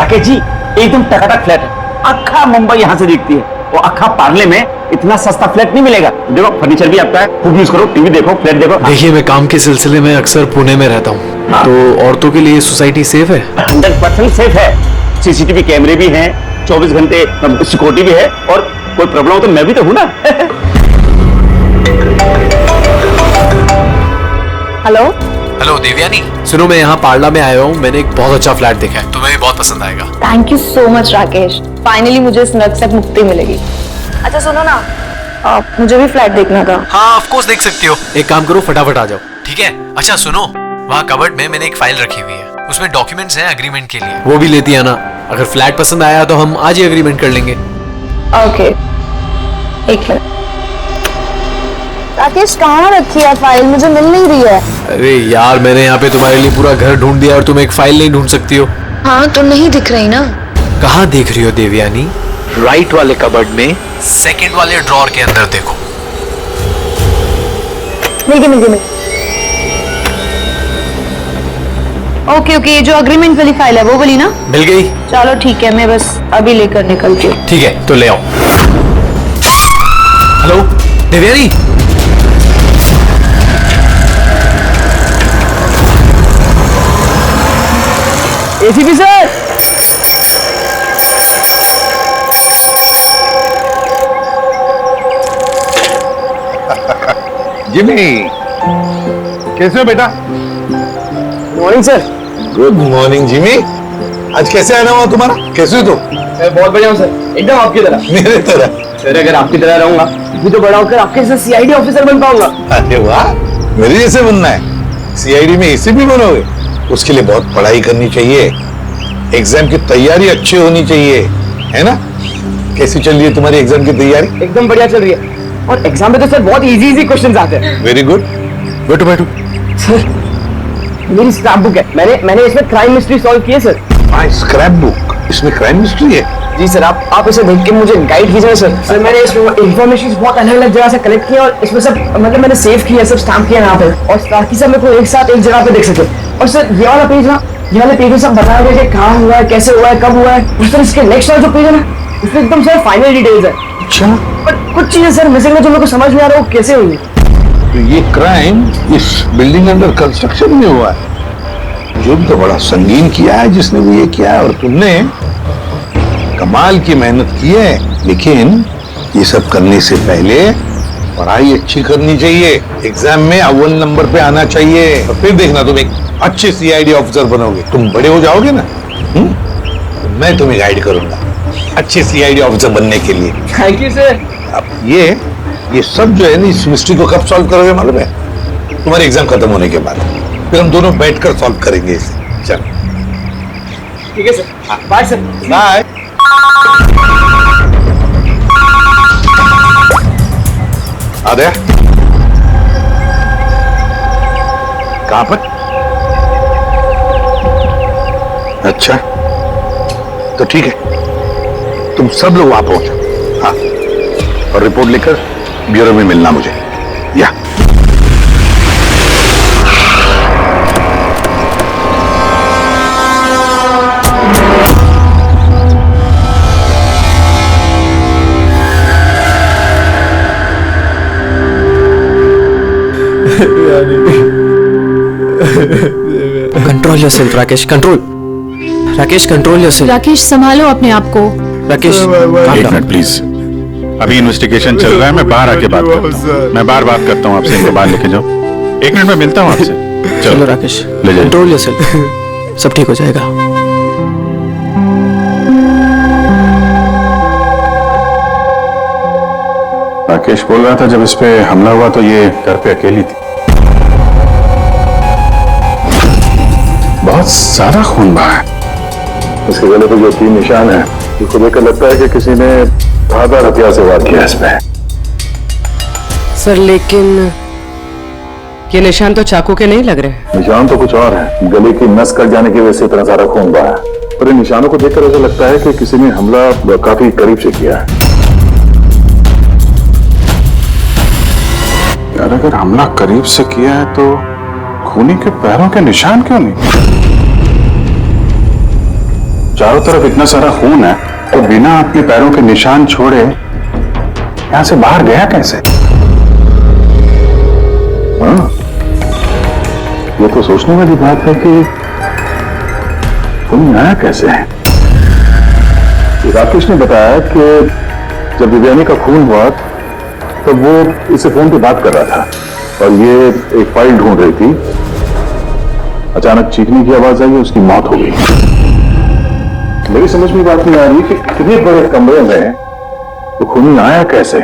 राकेश जी एकदम टकाटक फ्लैट है, अखा मुंबई यहाँ से दिखती है। वो अखा पार्ले में इतना सस्ता फ्लैट नहीं मिलेगा। देखो फर्नीचर भी आपका है, खूब यूज करो, टीवी देखो, फ्लैट देखो। देखिए मैं काम के सिलसिले में अक्सर पुणे में रहता हूँ, तो औरतों के लिए सोसाइटी सेफ है? 100% सेफ है। सीसीटीवी कैमरे भी हैं, 24 घंटे सिक्योरिटी भी है, और कोई प्रॉब्लम हो तो मैं भी तो हूँ ना। हेलो हेलो देवयानी, सुनो मैं यहाँ पार्ला में आया हूँ, मैंने एक बहुत अच्छा फ्लैट देखा है, तुम्हें भी बहुत पसंद आएगा। Thank you so much Rakesh, finally मुझे इस नर्क से मुक्ति मिलेगी। अच्छा सुनो ना, मुझे भी फ्लैट देखना था। हाँ ऑफ कोर्स देख सकती हो, एक काम करो फटाफट आ जाओ, ठीक है? अच्छा सुनो, वहाँ कबर्ड में मैंने एक फाइल रखी हुई है, उसमें डॉक्यूमेंट्स हैं एग्रीमेंट के लिए, वो भी लेती है ना। अगर फ्लैट पसंद आया तो हम आज ही एग्रीमेंट कर लेंगे। ओके एक मिनट। राकेश कहाँ रखी है फाइल, मुझे मिल नहीं रही है। अरे यार मैंने यहाँ पे तुम्हारे लिए पूरा घर ढूंढ दिया और तुम एक फाइल नहीं ढूंढ सकती हो? हाँ तो नहीं दिख रही ना। कहाँ देख रही हो देवयानी? राइट वाले कबर्ड में सेकंड वाले ड्रॉर के अंदर देखो। मिल गई। ओके ओके, ये जो अग्रीमेंट वाली फाइल है वो वाली ना? मिल गई? चलो ठीक है, मैं बस अभी लेकर निकलती हूँ। ठीक है तो ले आओ। Hello Devyani, ACP sir, Jimmy कैसे हो बेटा? Morning sir. Good morning Jimmy. आज कैसे आना हुआ तुम्हारा? कैसे हो तुम? मैं बहुत बढ़िया हूँ सर, एकदम आपकी तरह। मेरे तरह? सर अगर आपकी तरह रहूंगा भी तो बड़ा होकर आपके जैसे सीआईडी ऑफिसर बन पाऊंगा। अरे वाह, मेरे जैसे बनना है? सीआईडी में एसीपी बनोगे? उसके लिए बहुत पढ़ाई करनी चाहिए, एग्जाम की तैयारी अच्छी होनी चाहिए, है ना? कैसी चल रही है तुम्हारी एग्जाम की तैयारी? एकदम बढ़िया चल रही है, और एग्जाम में तो सर बहुत इजी क्वेश्चंस आते हैं। वेरी गुड, बैठो बैठो। सर मेरी स्क्रैप बुक है, मैंने इसमें क्राइम मिस्ट्री सॉल्व की है सर। हाँ स्क्रैप बुक, इसमें क्राइम मिस्ट्री है? जी सर, आप इसे देख के मुझे गाइड कीजिए सर। मैंने इसमें इन्फॉर्मेशन बहुत अलग अलग जगह से कलेक्ट किया, और इसमें सब मतलब मैंने सेव किया, सब स्टैम्प किया यहाँ पे, और ताकि सब मेरे को एक साथ एक जगह पे देख सके। और सर ये वाला पेज ना, ये वाले पेज में सब बताया गया कि कहाँ हुआ है, कैसे हुआ है, कब हुआ है। उस तरह इसके नेक्स्ट वाला जो पेज है ना, उसमें एकदम सर फाइनल डिटेल्स है। अच्छा, पर कुछ चीजें सर मिसिंग है जो मेरे को समझ में आ रहा है वो कैसे हुई। तो ये क्राइम इस बिल्डिंग अंडर कंस्ट्रक्शन में हुआ है? जो भी तो बड़ा संगीन किया है जिसने भी ये किया है, और तुमने कमाल की मेहनत की है। लेकिन ये सब करने से पहले पढ़ाई अच्छी करनी चाहिए, एग्जाम में अव्वल नंबर पे आना चाहिए, और फिर देखना तुम एक अच्छे सीआईडी ऑफिसर बनोगे। तुम बड़े हो जाओगे ना, तो मैं तुम्हें गाइड करूंगा अच्छे सीआईडी ऑफिसर बनने के लिए। Thank you sir. अब ये सब जो है ना, इस मिस्ट्री को कब सॉल्व करोगे मालूम है? तुम्हारे एग्जाम खत्म होने के बाद, फिर हम दोनों बैठकर सॉल्व करेंगे इसे। चल ठीक है सर, बाय सर। बाय। आ गया? कहां पर? अच्छा तो ठीक है, तुम सब लोग वहां पहुंचो। हाँ, और रिपोर्ट लिखकर ब्यूरो में मिलना मुझे। या control yourself Rakesh, control. Rakesh control yourself. Rakesh संभालो अपने आप को। राकेश एक मिनट प्लीज, अभी इन्वेस्टिगेशन चल रहा है, मैं बाहर आके बात करता हूँ। मैं बार बात करता हूँ आपसे, इनको बाहर लेके जाओ। एक मिनट में मिलता हूँ आपसे। चलो राकेश, ले जाइए। कंट्रोल योरसेल्फ, सब ठीक हो जाएगा। राकेश बोल रहा था जब इस पे हमला हुआ तो ये घर पे अकेली थी। बहुत ज्यादा खून बहा है। इसके गले पे जो 3 निशान है, इसको देखकर लगता है कि किसी ने धारदार हथियार से वार किया इसमें। सर लेकिन ये निशान तो चाकू के नहीं लग रहे। निशान तो कुछ और है, गले की नस कट जाने की वजह से इतना सारा खून बहा है। पर इन निशानों को देखकर ऐसा लगता है कि किसी ने हमला काफी करीब से किया है। यार अगर हमला करीब से किया है तो खूनी के पैरों के निशान क्यों नहीं? चारों तरफ इतना सारा खून है तो बिना अपने पैरों के निशान छोड़े यहां से बाहर गया कैसे? हाँ, ये तो सोचने वाली बात है कि खून आया कैसे है। राकेश ने बताया कि जब दिव्यानी का खून हुआ तब वो इससे फोन पे बात कर रहा था और ये एक फाइल ढूंढ रही थी। अचानक चीखने की आवाज आई, उसकी मौत हो गई। मेरी समझ में बात नहीं आ रही कि इतने बड़े कमरे में तो खूनी आया कैसे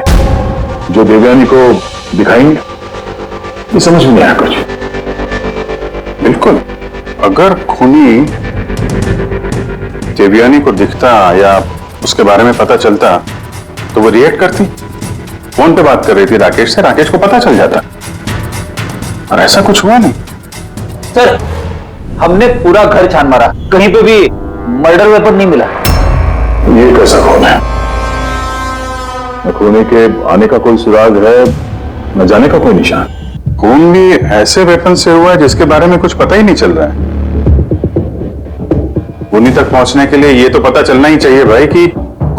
जो देवयानी को दिखाएंगे। ये समझ में नहीं आया कुछ। बिल्कुल, अगर खूनी देवयानी को दिखता या उसके बारे में पता चलता तो वो रिएक्ट करती। फोन पे बात कर रही थी राकेश से, राकेश को पता चल जाता, और ऐसा कुछ हुआ नहीं। सर, हमने पूरा घर छान मारा, कहीं पे भी मर्डर वेपन नहीं मिला। ये कैसा खून है? न खूनी के आने का कोई सुराग है, न जाने का कोई निशान। खून भी ऐसे वेपन से हुआ है जिसके बारे में कुछ पता ही नहीं चल रहा है। खूनी तक पहुंचने के लिए ये तो पता चलना ही चाहिए भाई कि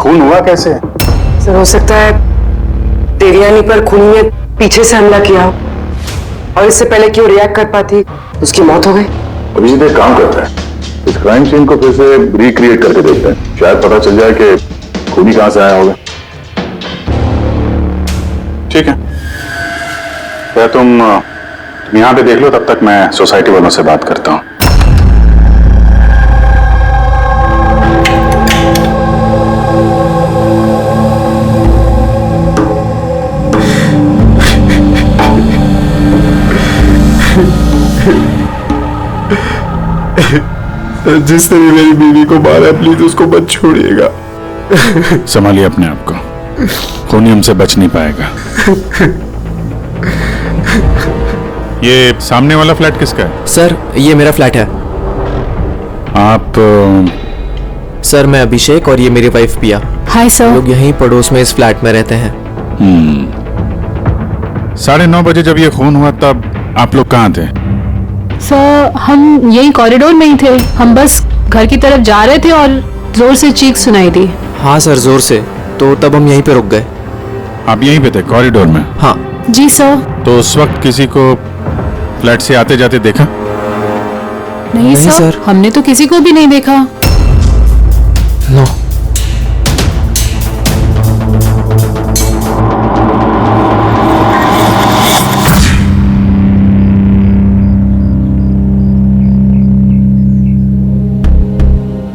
खून हुआ कैसे। सर, हो सकता है देवयानी पर खूनी ने पीछे से हमला किया हो और इससे पहले कि वो रिएक्ट कर पाती उसकी मौत हो गई। अभिजीत एक काम करता है, इस क्राइम सीन को फिर से रिक्रिएट करके देखते हैं, शायद पता चल जाए कि खूनी कहां से आया होगा। ठीक है, क्या तुम यहां पे देख लो, तब तक मैं सोसाइटी वालों से बात करता हूं। जिसने भी मेरी बीवी को मारा प्लीज उसको मत छोड़िएगा। संभालिए अपने आप को, खूनी हमसे बच नहीं पाएगा। ये सामने वाला फ्लैट किसका है? सर, ये मेरा फ्लैट है। आप सर, मैं अभिषेक और ये मेरी वाइफ पिया। Hi sir. लोग यहीं पड़ोस में इस फ्लैट में रहते हैं। 9:30 बजे जब ये खून हुआ तब आप लोग कहाँ थे? सर, हम यही कॉरिडोर में ही थे। हम बस घर की तरफ जा रहे थे और जोर से चीख सुनाई दी। हाँ सर, जोर से। तो तब हम यहीं पे रुक गए। आप यहीं पे थे कॉरिडोर में? हाँ जी सर। तो उस वक्त किसी को फ्लैट से आते जाते देखा? नहीं सर, हमने तो किसी को भी नहीं देखा। नो।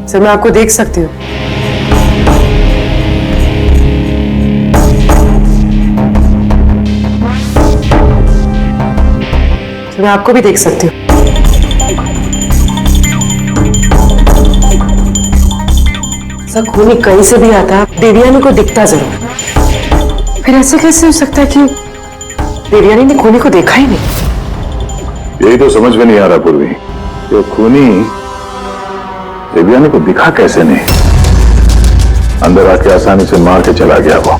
सर, मैं आपको देख सकती हूँ। मैं आपको भी देख सकती हूँ। सर, खूनी कहीं से भी आता, देवयानी को दिखता जरूर। फिर ऐसे कैसे हो सकता है कि देवयानी ने खूनी को देखा ही नहीं? यही तो समझ में नहीं आ रहा पूर्वी, कि खूनी देवयानी को दिखा कैसे नहीं। अंदर आके आसानी से मार के चला गया वो,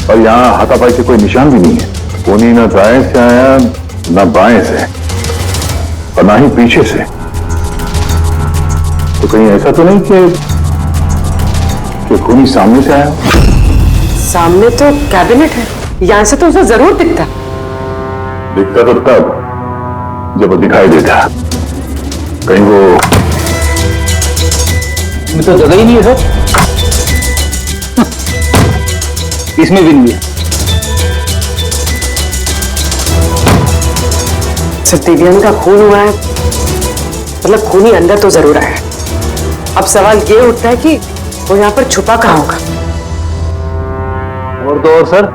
और यहाँ हाथापाई के कोई निशान भी नहीं है। खूनी न दाएं से आया न बाएं से और ना ही पीछे से। तो कहीं ऐसा तो नहीं कि खूनी सामने से आया? सामने तो कैबिनेट है, यहाँ से तो उसे जरूर दिखता। दिखता तो तब जब वो दिखाई देता। कहीं वो तो जगह ही नहीं है सर। इसमें भी नहीं है। सर, देवयानी का खून हुआ है, मतलब खूनी अंदर तो जरूर आया। अब सवाल ये उठता है कि वो यहाँ पर छुपा कहाँ होगा। और तो और सर,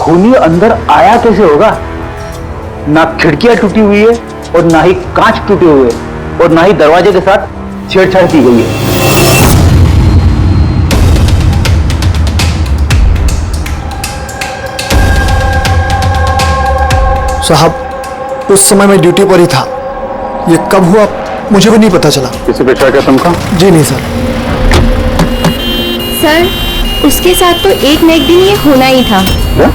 खूनी अंदर आया कैसे होगा? ना खिड़कियां टूटी हुई है और ना ही कांच टूटे हुए और ना ही दरवाजे के साथ छेड़छाड़ की गई है। साहब, उस समय मैं ड्यूटी पर ही था। ये कब हुआ मुझे भी नहीं पता चला। किसी पे शक है तुमको? जी नहीं सर। सर, उसके साथ तो एक न एक दिन ये होना ही था। क्या?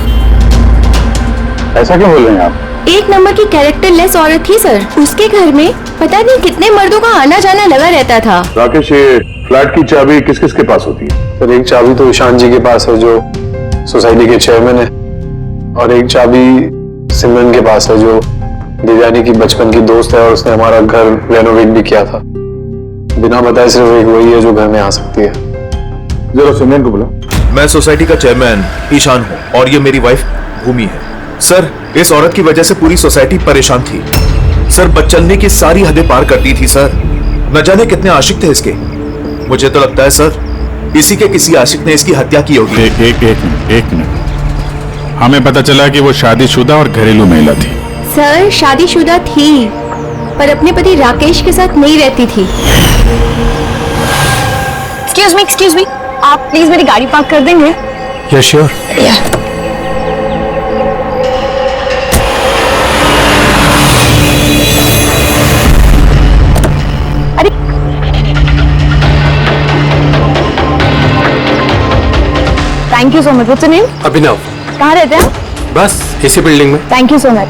ऐसा क्यों बोल रहे हैं आप? एक नंबर की कैरेक्टरलेस औरत थी सर। उसके घर में पता नहीं कितने मर्दों का आना जाना लगा रहता था। राकेश, ये फ्लैट की चाबी किस किस के पास होती है? सर एक चाबी तो ईशान जी के पास है जो सोसाइटी के चेयरमैन है, और एक चाबी सिमरन के पास है जो देवयानी की बचपन की दोस्त है और उसने हमारा घर रेनोवेट भी किया था। बिना बताए सिर्फ एक वही है जो घर में आ सकती है। जरा सिमरन को बुला। मैं सोसाइटी का चेयरमैन ईशान हूँ और ये मेरी वाइफ भूमि है। सर, इस औरत की वजह से पूरी सोसाइटी परेशान थी। सर, बदचलने की सारी हदें पार करती थी सर। न जाने कितने आशिक थे इसके। मुझे तो लगता है सर इसी के किसी आशिक ने इसकी हत्या की होगी। एक मिनट। हमें पता चला कि वो शादीशुदा और घरेलू महिला थी। सर शादीशुदा थी पर अपने पति राकेश के साथ नहीं रहती थी। एक्सक्यूज मी, आप प्लीज मेरी गाड़ी पार्क कर देंगे? या श्योर। अरे thank you so much. What's your name? Abhinav. कहाँ रहते हैं? बस इसी बिल्डिंग में। Thank you so much.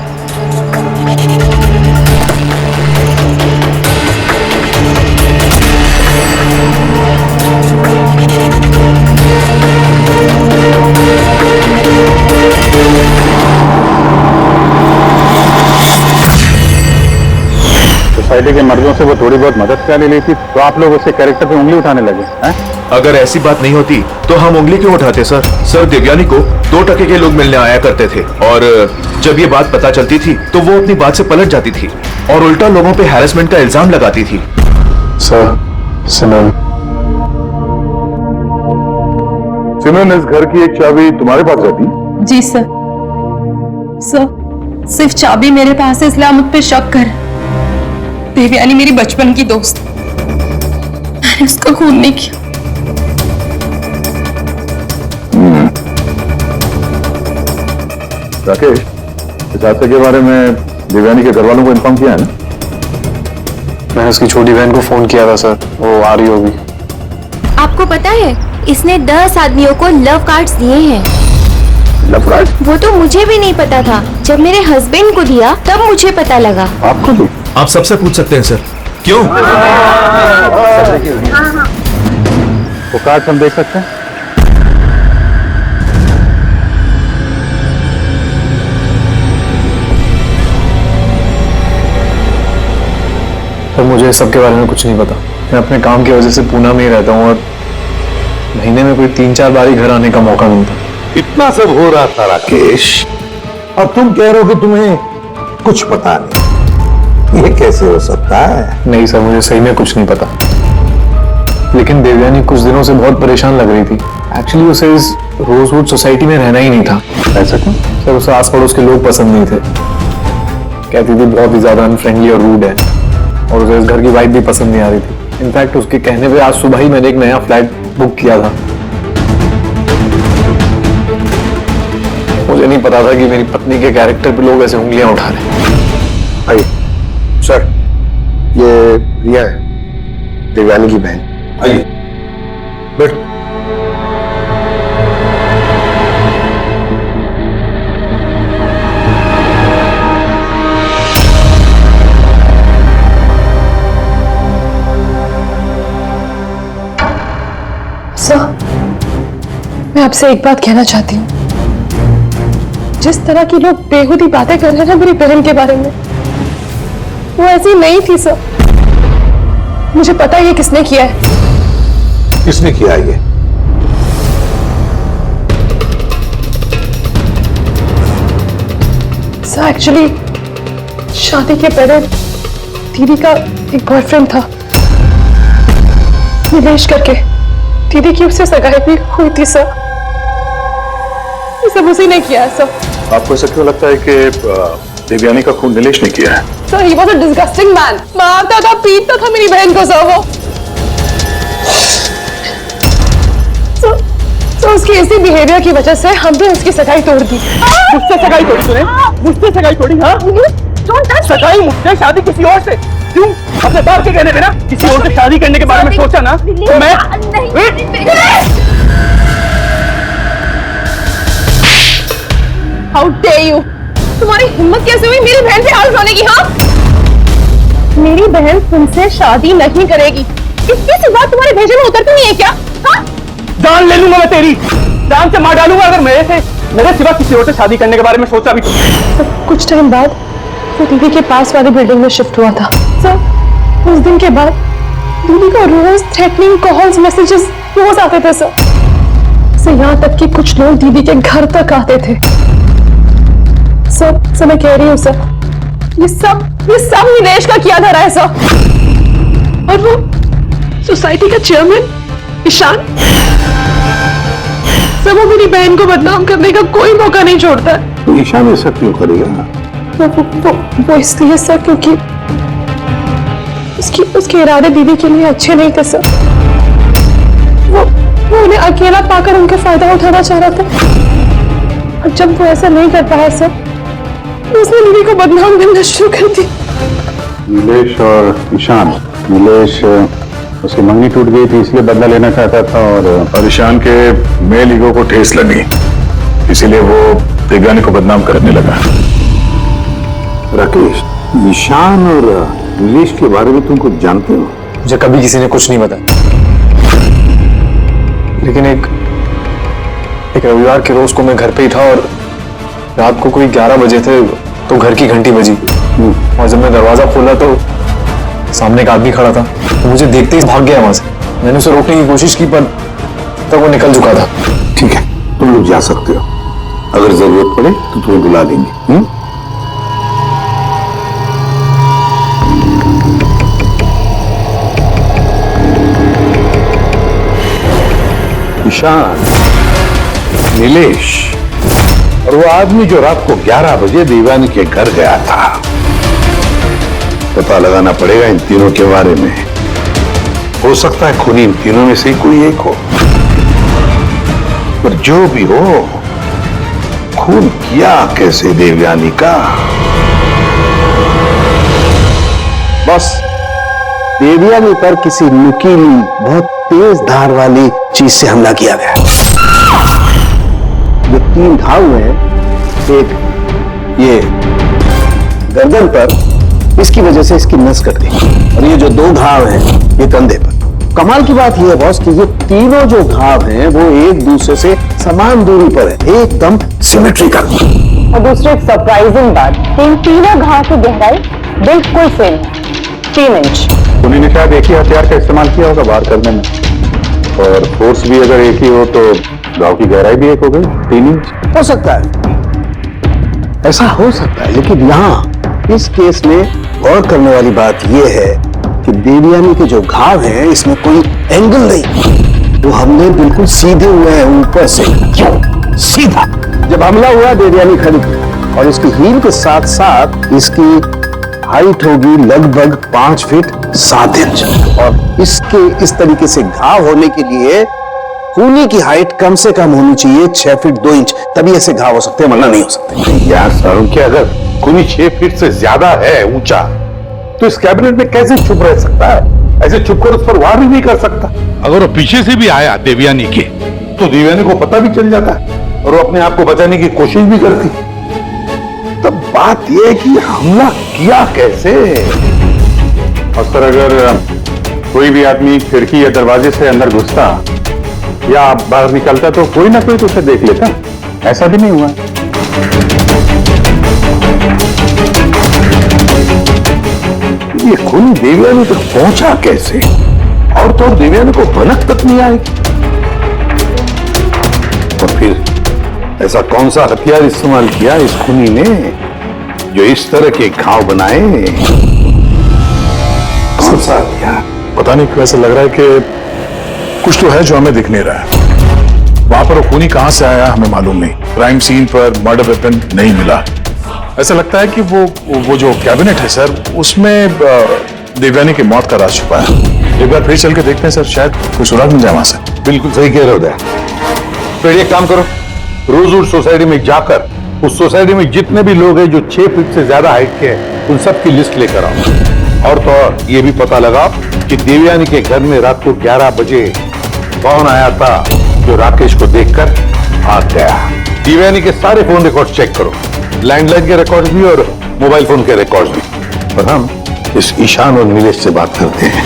Society के मर्दों से वो थोड़ी बहुत मदद क्या ले लेती, तो आप लोग उसके कैरेक्टर पे उंगली उठाने लगे हैं? अगर ऐसी बात नहीं होती तो हम उंगली क्यों उठाते सर? सर, देवयानी को 2 टके के लोग मिलने आया करते थे और जब ये बात पता चलती थी तो वो अपनी बात से पलट जाती थी और उल्टा लोगों पे हैरेसमेंट का इल्जाम लगाती थी। सर, सिमरन। सिमरन, इस घर की एक चाबी तुम्हारे पास रहती? जी सर। सर, सिर्फ चाबी मेरे पास है, इसलिए आप मुझ पे शक कर। देवयानी मेरी बचपन की दोस्त, मैंने उसका खून नहीं किया। राकेश, इस हादसे के बारे में देवयानी के घर वालों को इन्फॉर्म किया है ना? मैंने उसकी छोटी बहन को फोन किया था सर, वो आ रही होगी। आपको पता है इसने 10 आदमियों को लव कार्ड्स दिए हैं। Love card? वो तो मुझे भी नहीं पता था, जब मेरे हस्बैंड को दिया तब मुझे पता लगा। आपको भी? आप सबसे पूछ सकते हैं सर। क्यों? वो कार्ड हम देख सकते हैं? सर, मुझे सब के बारे में कुछ नहीं पता। मैं अपने काम की वजह से पूना में ही रहता हूँ और महीने में कोई 3-4 बार ही घर आने का मौका मिलता। इतना सब हो रहा था राकेश, और तुम कह रहे हो कि तुम्हें कुछ पता नहीं। ये कैसे हो सकता है? नहीं सर, मुझे सही में कुछ नहीं पता। लेकिन देवयानी कुछ दिनों से बहुत परेशान लग रही थी। एक्चुअली उसे इस रोजवुड सोसाइटी में रहना ही नहीं था। ऐसा क्यों? सर, उसे आस पड़ोस के लोग पसंद नहीं थे। कहती थी बहुत ही ज्यादा अनफ्रेंडली और रूड है, और उसे इस घर की वाइब भी पसंद नहीं आ रही थी। इनफैक्ट उसके कहने पे आज सुबह ही मैंने एक नया फ्लैट बुक किया था। मुझे नहीं पता था कि मेरी पत्नी के कैरेक्टर पे लोग ऐसे उंगलियां उठा रहे हैं। आइए सर, ये रिया है, देवयानी की बहन। आइए बैठ। सर, मैं आपसे एक बात कहना चाहती हूँ। जिस तरह की लोग बेहुदी बातें कर रहे हैं ना मेरी बहन के बारे में, वो ऐसी नहीं थी सर। मुझे पता है ये किसने किया है। किसने किया ये? सर, एक्चुअली शादी के पहले दीदी का एक बॉयफ्रेंड था, निलेश करके। दीदी की उससे सगाई भी हुई थी सर। ये सब उसी ने किया है सर। आपको ऐसा क्यों लगता है कि देवयानी का खून निलेश ने किया है? Sir, he was a disgusting man। मारता था, पीटता था मेरी बहन को सर वो। तो उसकी इसी बिहेवियर की वजह से हमने उसकी सगाई तोड़ दी। मुझसे सगाई तोड़ी तूने? मुझसे सगाई तोड़ी? हाँ, सगाई मुझसे, शादी किसी और से। क्यों? अपने बाप के कहने पे ना किसी और से शादी करने के बारे में सोचा ना तो मैं How dare you? तुम्हारी हिम्मत कैसे हुई मेरी बहन पे हाथ उठाने की? हाँ, मेरी बहन तुमसे शादी नहीं करेगी। इसकी सिवा तुम्हारे भेजे में उतरती नहीं है क्या? हाँ, जान ले लूंगा मैं तेरी, जान से मार डालूंगा अगर मेरे सिवा किसी और से शादी करने के बारे में सोचा भी। तो कुछ टाइम बाद वो दीदी के पास वाली बिल्डिंग में शिफ्ट हुआ था सर। उस दिन के बाद दीदी को रोज थ्रेटनिंग कॉल्स मैसेजेस रोज आते थे सर। यहाँ तक कि कुछ लोग दीदी के घर तक आते थे। सर मैं कह रही हूँ सर, ये सब नीलेश का किया धरा है सर। और वो सोसाइटी का चेयरमैन ईशान सर, वो मेरी बहन को बदनाम करने का कोई मौका नहीं छोड़ता है। तो ईशान ऐसा क्यों करेगा? वो इसलिए सर क्योंकि उसके इरादे दीदी के लिए अच्छे नहीं थे सर। वो उन्हें अकेला पाकर उनका फायदा उठाना चाह रहा था। और जब वो ऐसा नहीं कर पाया सर, उसने दीदी को बदनाम करना शुरू कर दी। नीलेश और ईशान, नीलेश उसकी मंगनी टूट गई थी इसलिए बदला लेना चाहता था और ईशान के मेल ईगो को ठेस लगी, इसीलिए वो देवयानी को बदनाम करने लगा। राकेश, ईशान और नीलेश के बारे में तुम कुछ जानते हो? मुझे कभी किसी ने कुछ नहीं बताया, लेकिन एक रविवार के रोज को मैं घर पे ही था और रात को कोई 11 बजे थे तो घर की घंटी बजी और जब मैं दरवाजा खोला तो सामने एक आदमी खड़ा था। तो मुझे देखते ही भाग गया वहां से। मैंने उसे रोकने की कोशिश की पर तब वो निकल चुका था। ठीक है, तुम लोग जा सकते हो, अगर जरूरत पड़े तो तुम्हें बुला देंगे। ईशान, नीलेश और वो आदमी जो रात को 11 बजे देवयानी के घर गया था, पता लगाना पड़ेगा इन तीनों के बारे में। हो सकता है खूनी इन तीनों में से कोई एक हो, पर जो भी हो, खून किया कैसे देवयानी का? बॉस, देवयानी पर किसी नुकीली बहुत तेज धार वाली चीज से हमला किया गया। जो 3 घाव हुए हैं, एक ये गर्दन पर, इसकी वजह से इसकी नस कट गई, और ये जो 2 घाव हैं ये कंधे पर। कमाल की बात यह है बॉस कि ये तीनों जो घाव हैं वो एक दूसरे से समान दूरी पर है, एकदम सिमेट्रिकल। और दूसरी एक सरप्राइजिंग बात, इन तीनों घाव की गहराई बिल्कुल सेम है, 3 इंच। खूनी ने शायद एक ही हथियार का इस्तेमाल किया होगा वार करने में, और फोर्स भी अगर एक ही हो तो घाव की गहराई भी एक हो गई, 3 इंच। हो सकता है, ऐसा हो सकता है, लेकिन यहाँ इस केस में गौर करने वाली बात यह है कि देवयानी के जो घाव हैं इसमें कोई एंगल नहीं, वो हमने बिल्कुल सीधे हुए हैं ऊपर से, क्यों सीधा। जब हमला हुआ देवयानी खड़ी थी और इसकी हील के साथ साथ इसकी हाइट होगी लगभग 5 फीट 7 इंच, और इसके इस तरीके से घाव होने के लिए खूनी की हाइट कम से कम होनी चाहिए 6 फीट 2 इंच, तभी ऐसे घाव हो सकते हैं, वरना नहीं हो सकते। यार सारुण, क्या अगर खूनी 6 फीट से ज्यादा है ऊंचा तो इस कैबिनेट में कैसे छुप रह सकता है? ऐसे छुपकर उस पर वार भी नहीं कर सकता। अगर वो पीछे से भी आया देवयानी के तो देवयानी को पता भी चल जाता और वो अपने आप को बचाने की कोशिश भी करती। तब बात यह है कि हमला किया कैसे? और सर, अगर कोई भी आदमी खिड़की या दरवाजे से अंदर घुसता या बाहर निकलता तो कोई ना कोई तो उसे देख लेता, ऐसा भी नहीं हुआ। ये खूनी देवयानी तक पहुंचा कैसे? और तो देवयानी को भनक तक नहीं आई। और फिर ऐसा कौन सा हथियार इस्तेमाल किया इस खूनी ने जो इस तरह के घाव बनाए? कौन सा हथियार? पता नहीं क्यों ऐसा लग रहा है कि कुछ तो है जो हमें दिख नहीं रहा है। वहां पर वो खूनी कहां से आया हमें मालूम नहीं। क्राइम सीन पर मर्डर वेपन नहीं मिला। ऐसा लगता है कि वो जो कैबिनेट है सर, उसमें देवयानी की मौत का राज छुपा है। एक बार फिर चल के देखते हैं सर, शायद कोई सुराग मिल जाए वहां से। बिल्कुल सही कह रहे हो दया। तो एक काम करो, रोजवुड सोसाइटी में जाकर उस सोसाइटी में जितने भी लोग हैं जो 6 फीट से ज्यादा हाइट के हैं, उन सब की लिस्ट लेकर आओ। और तो और ये भी पता लगाओ कि देवयानी के घर में रात को 11 बजे कौन आया था जो राकेश को देखकर भाग गया। देवयानी के सारे फोन रिकॉर्ड चेक करो लैंडलाइन के रिकॉर्ड भी और मोबाइल फोन के रिकॉर्ड भी। पर हम इस ईशान और नीलेश से बात करते हैं।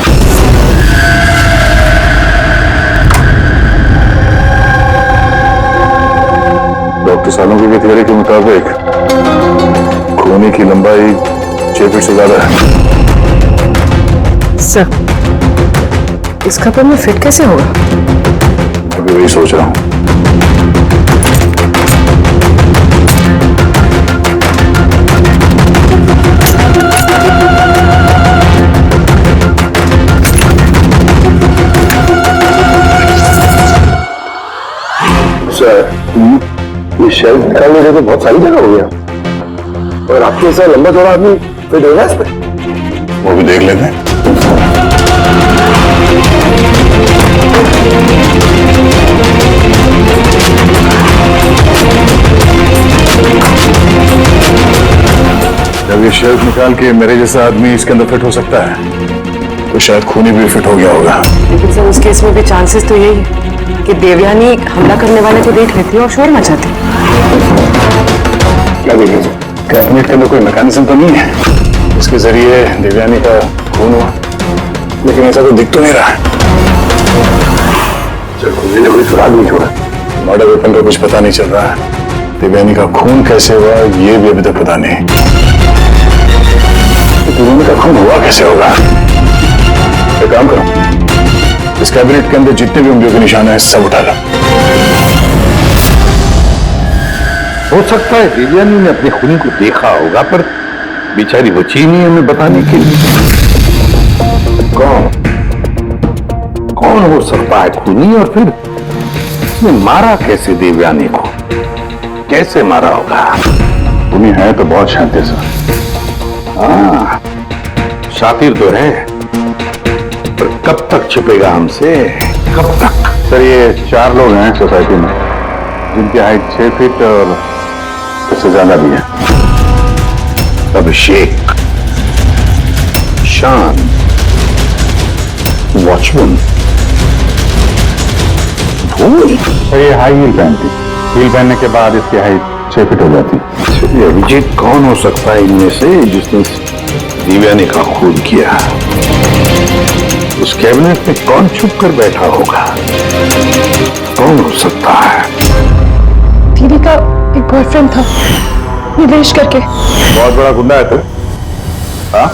डॉक्टर सालों की थ्योरी के मुताबिक खूनी की लंबाई 6 फीट से ज्यादा है। सर, इस कपड़े में फिट कैसे होगा? मैं भी वही सोच रहा हूँ। ये शेल्फ निकालने के तो बहुत सारी जगह हो गया, और आपके ऐसा लंबा चौड़ा आदमी फिट होगा इस पे? वो भी देख लेते हैं। जब ये शेल्फ निकाल के मेरे जैसा आदमी इसके अंदर फिट हो सकता है, तो शायद खूनी भी फिट हो गया होगा। लेकिन सर, उस केस में भी चांसेस तो यही है कि देवयानी हमला करने वाले को देख लेती है और शोर मचाती। क्या देख लीजिए, कैबिनेट के अंदर कोई मैकेनिज्म तो नहीं है इसके जरिए देवयानी का खून हुआ, लेकिन ऐसा तो दिख तो नहीं रहा। खूनी ने कोई सुराग नहीं छोड़ा, मर्डर वेपन का कुछ पता नहीं चल रहा है। देवयानी का खून कैसे हुआ ये भी अभी तक पता नहीं। देवयानी का खून हुआ कैसे होगा? एक काम करो, इस कैबिनेट के अंदर जितने भी उंगलियों के निशान हैं सब उठा लो। हो सकता है देवयानी ने अपने खूनी को देखा होगा, पर बेचारी बची नहीं हमें बताने के लिए। कौन हो सकता है खूनी, और फिर उसने मारा कैसे देवयानी को? कैसे मारा होगा? खूनी है तो बहुत शातिर सर। हाँ, शातिर तो है, पर कब तक छिपेगा हमसे? कब तक? सर, ये 4 लोग हैं सोसाइटी में जिनकी हाइट 6 फीट और उससे ज्यादा भी है। अभिषेक, ईशान, वॉचमैन, भूल। ये हाई हील पहनती, हील पहनने के बाद इसकी हाइट 6 फीट हो जाती। अभिजीत कौन हो सकता है इनमें से जिसने देवयानी का खून किया? उस कैबिनेट में कौन छुप कर बैठा होगा? कौन हो सकता है? दीदी का एक बॉयफ्रेंड था, निलेश करके। बहुत बड़ा गुंडा है तू। हाँ,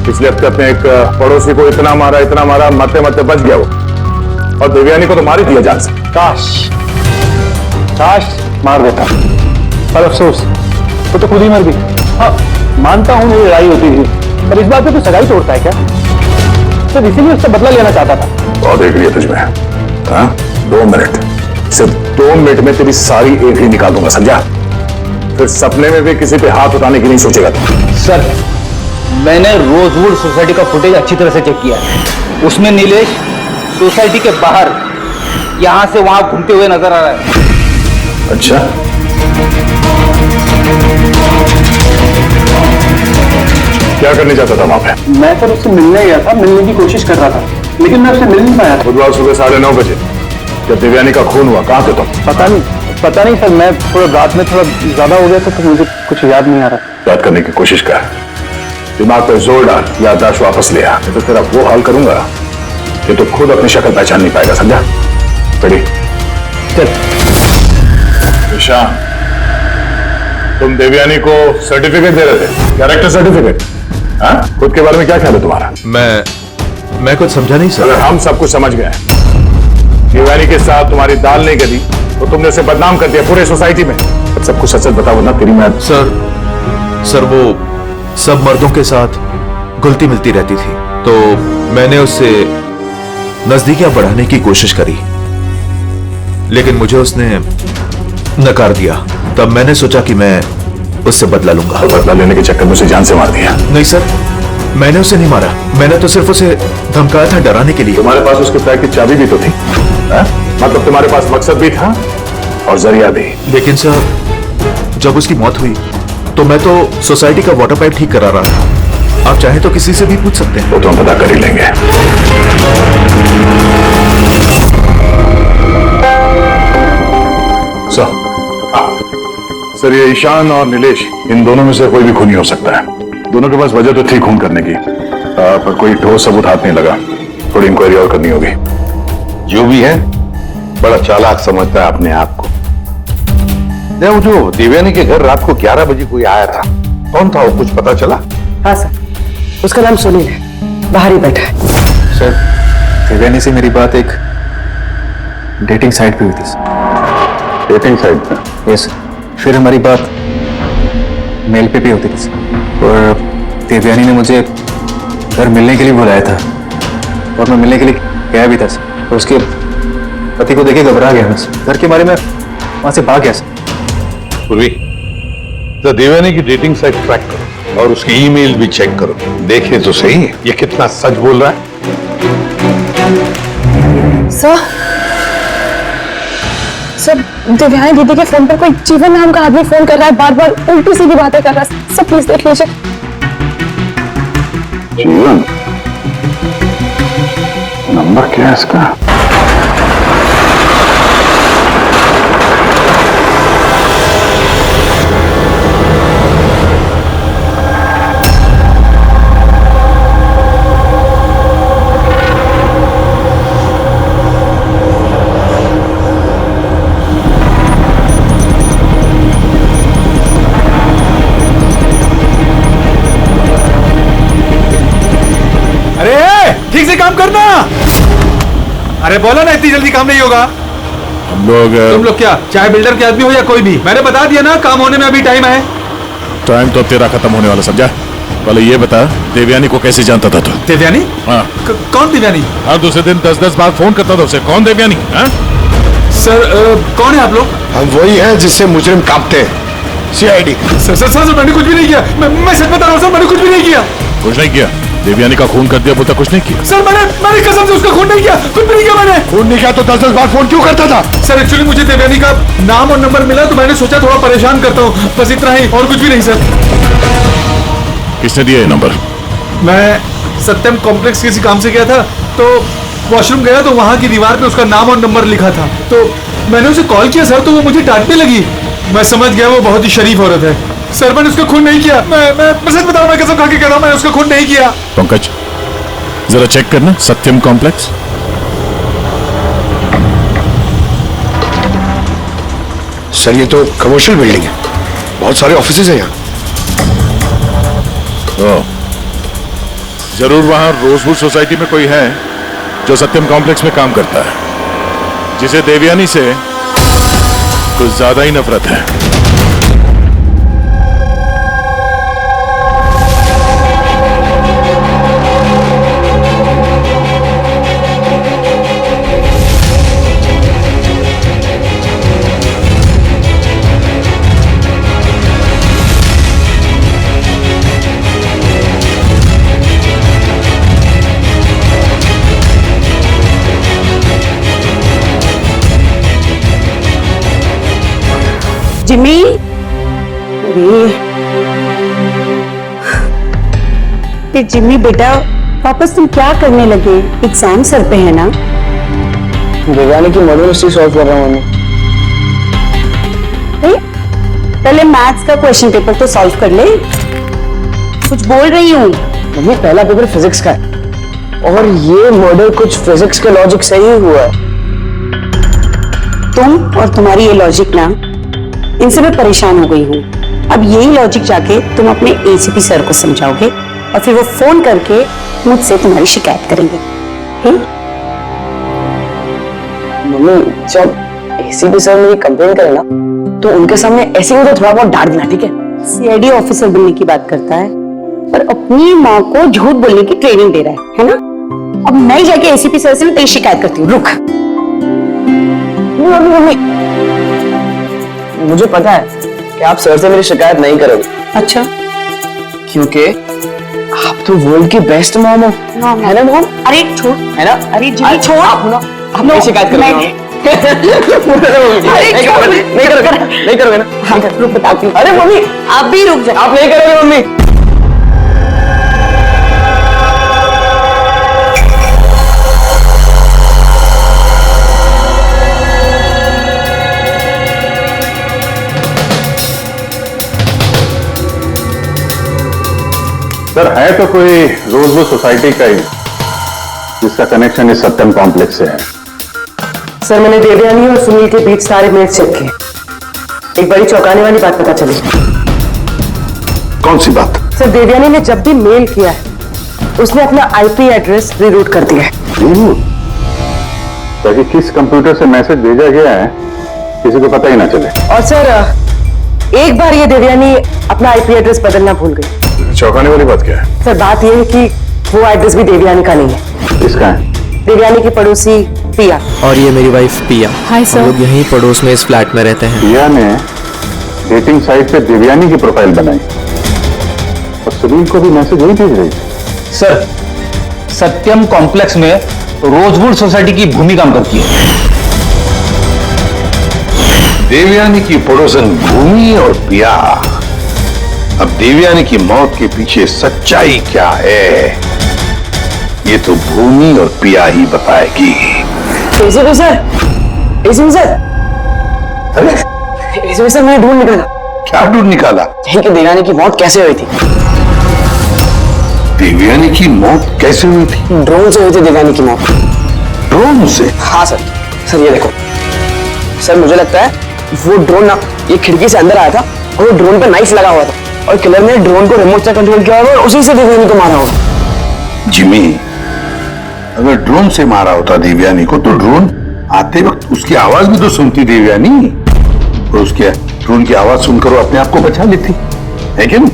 पिछले हफ्ते अपने एक पड़ोसी को इतना मारा, मरते मरते बच गया वो, और देवयानी को तो मार ही दिया जान से। काश मार देता, पर अफसोस वो तो खुद ही मर गई। हाँ, मानता हूं मेरी लड़ाई होती थी, पर इस बात पे तो सगाई तोड़ता है क्या? सिर्फ इसीलिए उससे बदला लेना चाहता था। बहुत देख लिया तुझमें। हाँ, 2 मिनट, सिर्फ 2 मिनट में तेरी सारी एंट्री निकाल दूंगा, समझा? फिर सपने में भी किसी पे हाथ उठाने की नहीं सोचेगा तू। सर, मैंने रोजवुड सोसाइटी का फुटेज अच्छी तरह से चेक किया है। उसमें नीलेश सोसाइटी के बाहर यहां से वहां घूमते हुए नजर आ रहा है। अच्छा, क्या करने जाता था वहां पे? मैं सर उससे मिलने गया था, मिलने की कोशिश कर रहा था, लेकिन मैं उससे मिल नहीं पाया था। बुधवार सुबह 9:30 बजे जब देवयानी का खून हुआ, कहाँ थे तुम? पता नहीं सर, मैं थोड़ा रात में थोड़ा ज्यादा हो गया था, तो मुझे कुछ याद नहीं आ रहा। याद करने की कोशिश कर, दिमाग पर जोर डाल, याददाश्त वापस ले आ, तो तेरा वो हाल करूंगा कि तू खुद अपनी शक्ल पहचान नहीं पाएगा, समझा? चलिए चल। ईशान, तुम देवयानी को सर्टिफिकेट दे रहे थे, कैरेक्टर सर्टिफिकेट। हाँ, खुद के बारे में क्या ख्याल है तुम्हारा? मैं कुछ समझा नहीं सर। अगर हम सब कुछ समझ गए, देवयानी के साथ तुम्हारी दाल नहीं गली तो तुमने उसे बदनाम कर दिया पूरे सोसाइटी में। अब सब कुछ सच बताओ ना, तेरी मैं। सर वो सब मर्दों के साथ घुलती मिलती रहती थी, तो मैंने उससे नजदीकियां बढ़ाने की कोशिश करी, लेकिन मुझे उसने नकार दिया। तब मैंने सोचा कि मैं उससे बदला लूंगा। और बदला लेने के चक्कर में उसे जान से मार दिया? नहीं सर, मैंने उसे नहीं मारा, मैंने तो सिर्फ उसे धमकाया था, डराने के लिए। तुम्हारे पास उसके फ्लैट की चाबी भी तो थी, मतलब तुम्हारे पास मकसद भी था और जरिया भी। लेकिन सर, जब उसकी मौत हुई तो मैं तो सोसाइटी का वाटर पाइप ठीक करा रहा था। आप चाहे तो किसी से भी पूछ सकते हैं। वो तो हम पता कर ही लेंगे। सर ये ईशान और नीलेश इन दोनों में से कोई भी खूनी हो सकता है। दोनों के पास वजह तो थी खून करने की, पर कोई ठोस सबूत हाथ नहीं लगा। थोड़ी इंक्वायरी और करनी होगी। जो भी है बड़ा चालाक समझता है अपने आप को। वो जो देवयानी के घर रात को 11 बजे कोई आया था, कौन था वो, कुछ पता चला? हाँ सर, उसका नाम सुनील है, बाहर ही बैठा है। सर देवयानी से मेरी बात एक डेटिंग साइट पे हुई थी सर। डेटिंग साइट पे? Yes sir. फिर हमारी बात मेल पे भी होती थी सर। और देवयानी ने मुझे घर मिलने के लिए बुलाया था और मैं मिलने के लिए गया भी था सर। और उसके पति को देखे घबरा गया मैं सर। घर के बारे में वहां से भाग गया सर। पूर्वी, तो देवयानी की डेटिंग साइट ट्रैक करो और उसकी ईमेल भी चेक करो। देखे तो सही ये कितना सच बोल रहा है। सर देवयानी दीदी के फोन पर कोई जीवन नाम का आदमी फोन कर रहा है, बार बार उल्टी सीधी बातें कर रहा है। सब प्लीज देख लीजिए। जीवन? नंबर क्या है इसका? ठीक से काम करना। अरे बोला ना, इतनी जल्दी काम नहीं होगा। हम लोग तुम लोग क्या चाहे बिल्डर के आदमी हो या कोई भी, मैंने बता दिया ना, काम होने में अभी टाइम है। टाइम तो तेरा खत्म होने वाला, समझा? पहले ये बता, देवयानी को कैसे जानता था तू? देवयानी? हाँ। कौन देवयानी? हर दूसरे दिन 10-10 बार फोन करता था उसे। कौन देवयानी? हाँ? सर कौन है आप लोग? हम वही हैं जिससे मुजरिम कांपते हैं, सीआईडी। सर मैंने कुछ भी नहीं किया। मैं सच बता रहा हूँ सर, मैंने कुछ भी नहीं किया। कुछ नहीं किया? देवयानी का खून कर दिया, बोलता कुछ नहीं किया? सर मैंने कसम से उसका खून नहीं किया, कुछ भी नहीं किया मैंने। खून नहीं किया तो 10-10 बार फोन क्यों करता था? सर एक्चुअली मुझे देवयानी का नाम और नंबर मिला तो मैंने सोचा थोड़ा परेशान करता हूँ, बस इतना ही, और कुछ भी नहीं सर। किसने दिया ये नंबर? मैं सत्यम कॉम्प्लेक्स किसी काम से गया था, तो वॉशरूम गया तो वहां की दीवार पे उसका नाम और नंबर लिखा था, तो मैंने उसे कॉल किया सर, तो वो मुझे डांटने लगी। मैं समझ गया वो बहुत ही शरीफ औरत है। सर मैंने उसका खून नहीं किया। मैं सच बता रहा हूं, मैं कसम खा के कह रहा हूं, मैंने उसका खून नहीं किया। पंकज जरा चेक करना, सत्यम कॉम्प्लेक्स। सर ये तो कमर्शियल बिल्डिंग है, बहुत सारे ऑफिसेज हैं यहाँ। जरूर वहां रोजवुड सोसाइटी में कोई है जो सत्यम कॉम्प्लेक्स में काम करता है, जिसे देवयानी से कुछ ज्यादा ही नफरत है। जिमी, जिमी बेटा वापस तुम क्या करने लगे? एग्जाम सर पे है ना? देवयानी की मर्डर मिस्ट्री सॉल्व कर रहा हूँ मम्मी। पहले मैथ्स का क्वेश्चन पेपर तो सॉल्व कर ले। कुछ बोल रही हूँ मम्मी, पहला पेपर फिजिक्स का है और ये मर्डर कुछ फिजिक्स के लॉजिक से ही हुआ है। तुम और तुम्हारी ये लॉजिक ना, इनसे मैं परेशान हो गई हूँ। अब यही लॉजिक जाके तुम अपने एसीपी सर को समझाओगे और फिर वो फोन करके मुझसे तुम्हारी शिकायत करेंगे। मम्मी जब एसीपी सर मेरी कंप्लेन करे ना, तो उनके सामने ऐसे ही तो थोड़ा बहुत डांट देना, ठीक है? सीआईडी ऑफिसर बनने की बात करता है और अपनी माँ को झूठ बोलने की ट्रेनिंग दे रहा है ना? अब मैं जाके एसीपी सर से तेरी शिकायत करती हूँ। रुक। मम्मी मुझे पता है कि आप सर से मेरी शिकायत नहीं करोगे। अच्छा, क्योंकि आप तो वर्ल्ड की बेस्ट मॉम हो, है ना मॉम? अरे छोड़, है ना? अरे जी छोड़। आप ना, आप नहीं शिकायत करोगे? नहीं करोगे ना? हाँ, रुक बताती हूँ। अरे मम्मी आप भी रुक जाओ। आप नहीं करोगे मम्मी? सर है तो कोई रोजवुड सोसाइटी का ही जिसका कनेक्शन इस सत्यम कॉम्प्लेक्स से है। सर मैंने देवयानी और सुनील के बीच सारे मेल्स चेक किए। एक बड़ी चौंकाने वाली बात पता चली। कौन सी बात? सर देवयानी ने जब भी मेल किया है उसने अपना आईपी एड्रेस रीरूट कर दिया है। रीरूट? ताकि किस कंप्यूटर से मैसेज भेजा गया है किसी को पता ही ना चले। और सर एक बार ये देवयानी अपना आईपी एड्रेस बदलना भूल गई। चौंकाने वाली बात क्या है? सर बात यह है कि वो एड्रेस भी देवयानी का नहीं है। किसका है? देवयानी की पड़ोसी पिया। और ये मेरी वाइफ पिया। Hi sir. हम लोग यहीं पड़ोस में इस फ्लैट में रहते हैं। पिया ने डेटिंग साइट पे देवयानी की प्रोफाइल बनाई और सुनील को भी मैसेज यही भेज रही थी। सर सत्यम कॉम्प्लेक्स में रोजवुड सोसाइटी की भूमि काम करती है। देवयानी की पड़ोसन भूमि और पिया। अब देवयानी की मौत के पीछे सच्चाई क्या है ये तो भूमि और पिया ही बताएगी। एसीपी सर मैंने ढूंढ निकाला। क्या ढूंढ निकाला? कि देवयानी की मौत कैसे हुई थी। देवयानी की मौत कैसे हुई थी? ड्रोन से हुई थी देवयानी की मौत। ड्रोन से? हाँ सर ये देखो सर, मुझे लगता है वो ड्रोन ना ये खिड़की से अंदर आया था और वो ड्रोन पे नाइफ लगा हुआ था और किलर ने ड्रोन को रिमोट से कंट्रोल किया और उसी से देवयानी को मारा होगा। जिमी, अगर ड्रोन से मारा होता देवयानी को तो ड्रोन आते वक्त उसकी आवाज भी तो सुनती देवयानी, और उसके ड्रोन की आवाज सुनकर वो अपने आप को बचा लेती है कि नहीं?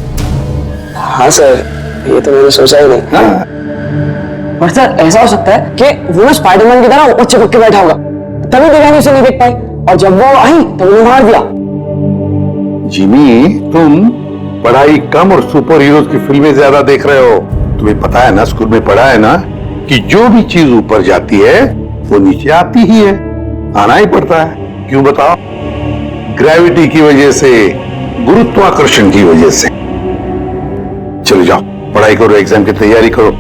हाँ सर, ये तो मैंने सोचा ही नहीं। हाँ। पर सर ऐसा हो सकता है कि वो स्पाइडरमैन की तरह ऊपर चिपक के बैठा होगा तभी देवयानी उसे नहीं देख पाई और जब वो आई तो उन्हें मार दिया। जिमी, तुम पढ़ाई कम और सुपर हीरोज की फिल्में ज्यादा देख रहे हो। तुम्हें पता है ना, स्कूल में पढ़ा है ना कि जो भी चीज ऊपर जाती है वो नीचे आती ही है, आना ही पड़ता है। क्यों बताओ? ग्रेविटी की वजह से, गुरुत्वाकर्षण की वजह से। चलो जाओ, पढ़ाई करो, एग्जाम की तैयारी करो।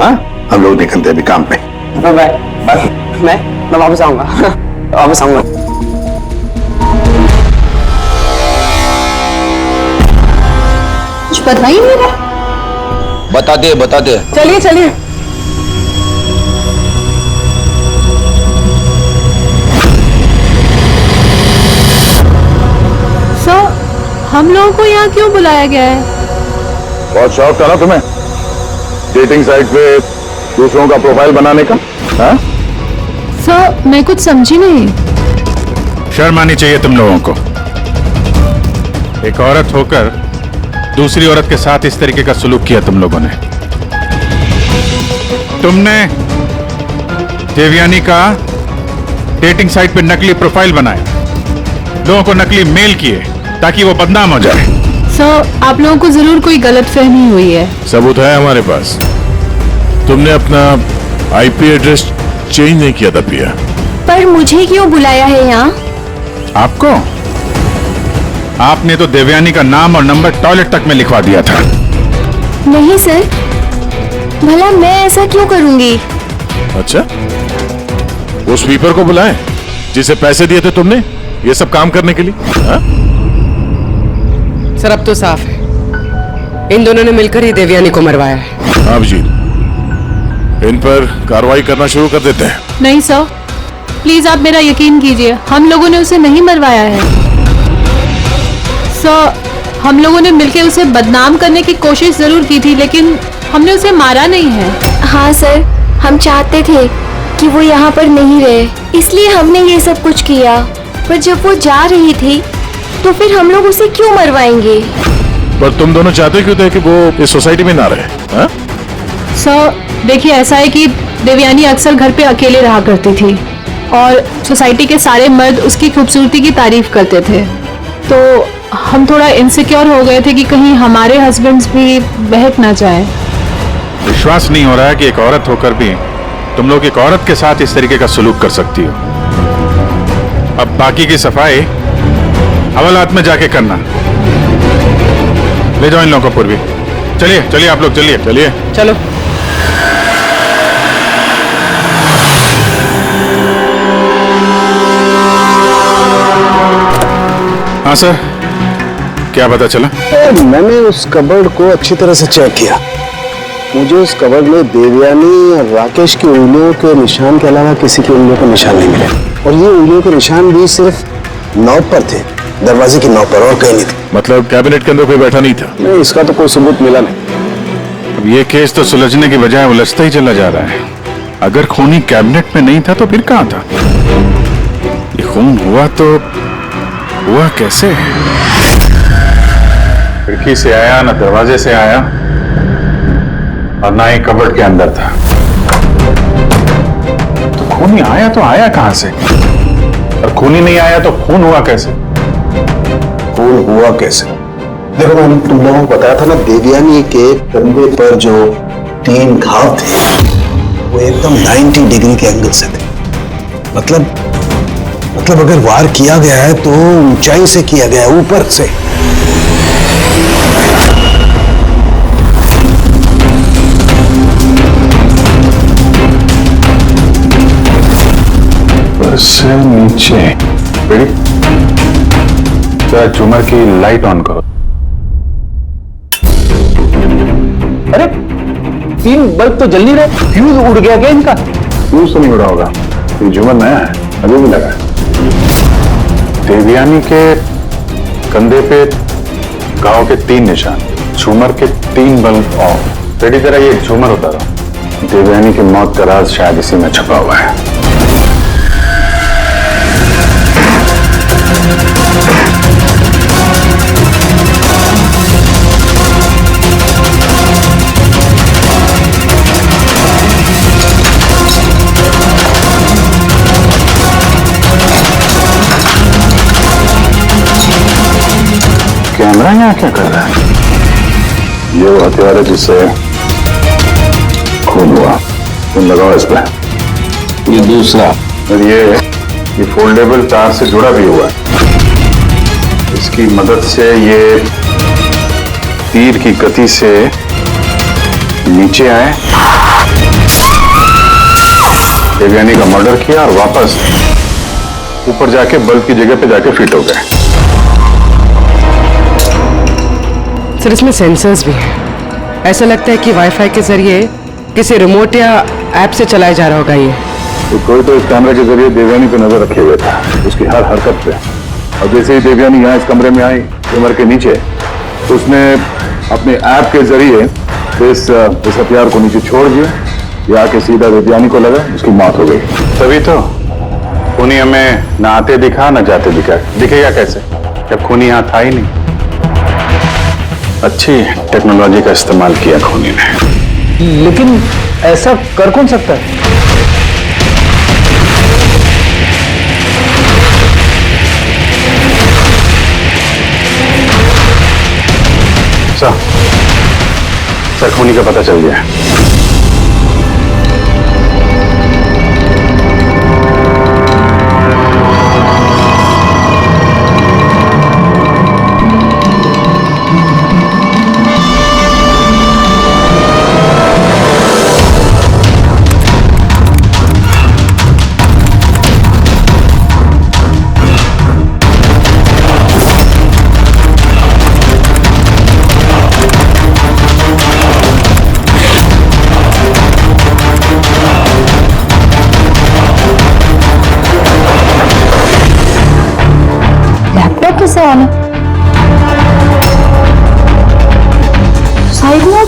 हाँ, हम लोग निकलते हैं अभी काम पे। मैं वापस आऊंगा। वापस आऊंगा। कुछ पता ही नहीं रहा। बता दे। चलिए सर, हम लोगों को यहाँ क्यों बुलाया गया है? बहुत शौक था ना तुम्हें डेटिंग साइट पे दूसरों का प्रोफाइल बनाने का? हाँ? सर, मैं कुछ समझी नहीं। शर्म आनी चाहिए तुम लोगों को। एक औरत होकर दूसरी औरत के साथ इस तरीके का सलूक किया तुम लोगों ने। तुमने देवयानी का डेटिंग साइट पे नकली प्रोफाइल बनाया, लोगों को नकली मेल किए ताकि वो बदनाम हो जाए। सर, आप लोगों को जरूर कोई गलतफहमी हुई है। सबूत है हमारे पास। तुमने अपना आईपी एड्रेस चेंज नहीं किया था प्रिया। पर मुझे क्यों बुलाया है यहाँ? आपको? आपने तो देवयानी का नाम और नंबर टॉयलेट तक में लिखवा दिया था। नहीं सर, भला मैं ऐसा क्यों करूंगी? अच्छा, वो स्वीपर को बुलाएं जिसे पैसे दिए थे तुमने ये सब काम करने के लिए? हा? सर अब तो साफ है, इन दोनों ने मिलकर ही देवयानी को मरवाया है। हाँ जी, इन पर कार्रवाई करना शुरू कर देते हैं। नहीं सर, प्लीज आप मेरा यकीन कीजिए, हम लोगों ने उसे नहीं मरवाया है। सर, हम लोगों ने मिलकर उसे बदनाम करने की कोशिश जरूर की थी, लेकिन हमने उसे मारा नहीं है। हाँ सर, हम चाहते थे कि वो यहाँ पर नहीं रहे, इसलिए हमने ये सब कुछ किया। पर जब वो जा रही थी तो फिर हम लोग उसे क्यों मरवाएंगे? पर तुम दोनों चाहते क्यों थे कि वो इस सोसाइटी में ना रहे? हा? सर देखिए, ऐसा है कि देवयानी अक्सर घर पे अकेले रहा करती थी और सोसाइटी के सारे मर्द उसकी खूबसूरती की तारीफ करते थे, तो हम थोड़ा इनसिक्योर हो गए थे कि कहीं हमारे हस्बैंड्स भी बहक ना जाए। विश्वास नहीं हो रहा है कि एक औरत होकर भी तुम लोग एक औरत के साथ इस तरीके का सलूक कर सकती हो। अब बाकी की सफाई हवालात में जाके करना। ले जाओ इन लोगों को पूर्वी। चलिए आप लोग, चलिए। चलो। हाँ सर, क्या पता चला? मैंने उस कबर्ड को अच्छी तरह से चेक किया मुझे उस कवर में देवयानी और राकेश की उंगलियों के निशान के अलावा किसी की उंगलियों के निशान नहीं मिले। और ये उंगलियों के निशान भी सिर्फ नॉब पर थे, दरवाजे की नॉब पर, और कहीं नहीं थे। मतलब कैबिनेट के अंदर कोई बैठा नहीं था? नहीं, इसका तो कोई सबूत मिला नहीं। अब ये केस तो सुलझने की बजाय उलझता ही चला जा रहा है। अगर खूनी कैबिनेट में नहीं था तो फिर कहां था? ये खून हुआ तो हुआ कैसे? खिड़की से आया, ना दरवाजे से आया, और ना ही कबर्ड के अंदर था। तो खूनी आया तो आया कहां से? और खूनी नहीं आया तो खून हुआ कैसे? खून हुआ कैसे? देखो, मैंने तुम लोगों को बताया था ना, देवयानी के कंधे पर जो 3 घाव थे वो एकदम 90 डिग्री के एंगल से थे। मतलब अगर वार किया गया है तो ऊंचाई से किया गया है, ऊपर से। ऊपर से नीचे। रेडी? जरा झूमर की लाइट ऑन करो। अरे 3 बल्ब तो जल नहीं रहे, फ्यूज उड़ गया क्या इनका? फ्यूज तो नहीं उड़ा होगा, ये झूमर नया है, अभी भी लगा है। देवयानी के कंधे पे घाव के 3 निशान, झूमर के 3 बल्ब ऑफ। रेडी? जरा ये झूमर उतारो। देवयानी की मौत का राज शायद इसी में छुपा हुआ है। कैमरा यहाँ क्या कर रहा है? ये वो हथियार है जिससे खून हुआ। तुम लगाओ इस पे। ये दूसरा, और ये फोल्डेबल तार से जुड़ा भी हुआ है। इसकी मदद से ये तीर की गति से नीचे आए, देवयानी का मर्डर किया और वापस ऊपर जाके बल्ब की जगह पे जाके फिट हो गए। सर, इसमें सेंसर्स भी हैं। ऐसा लगता है कि वाईफाई के जरिए किसी रिमोट या ऐप से चलाया जा रहा होगा ये। तो कोई तो इस कैमरे के जरिए देवयानी पे नजर रखे हुए था, उसकी हर हरकत पे। और जैसे ही देवयानी यहाँ इस कमरे में आई, कमर के नीचे, तो उसने अपने ऐप के जरिए इस हथियार को नीचे छोड़ दिया। ये आके सीधा देवयानी को लगा, उसकी मौत हो गई। तभी तो खूनी हमें न आते दिखा न जाते दिखा। दिखेगा कैसे जब खूनी यहाँ था ही नहीं? अच्छी टेक्नोलॉजी का इस्तेमाल किया खूनी ने। लेकिन ऐसा कर कौन सकता है? सर, खूनी का पता चल गया। कैसे आना? साइड में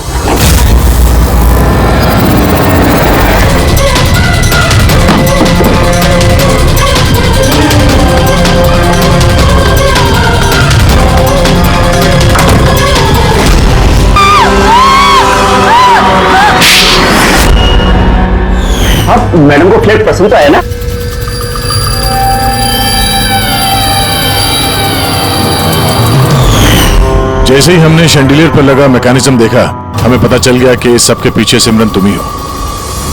आप मैडम को फ्लैट पसंद तो आया ना? जैसे ही हमने शैंडिलियर पर लगा मैकेनिज्म देखा, हमें पता चल गया कि इस सब के पीछे सिमरन तुम ही हो,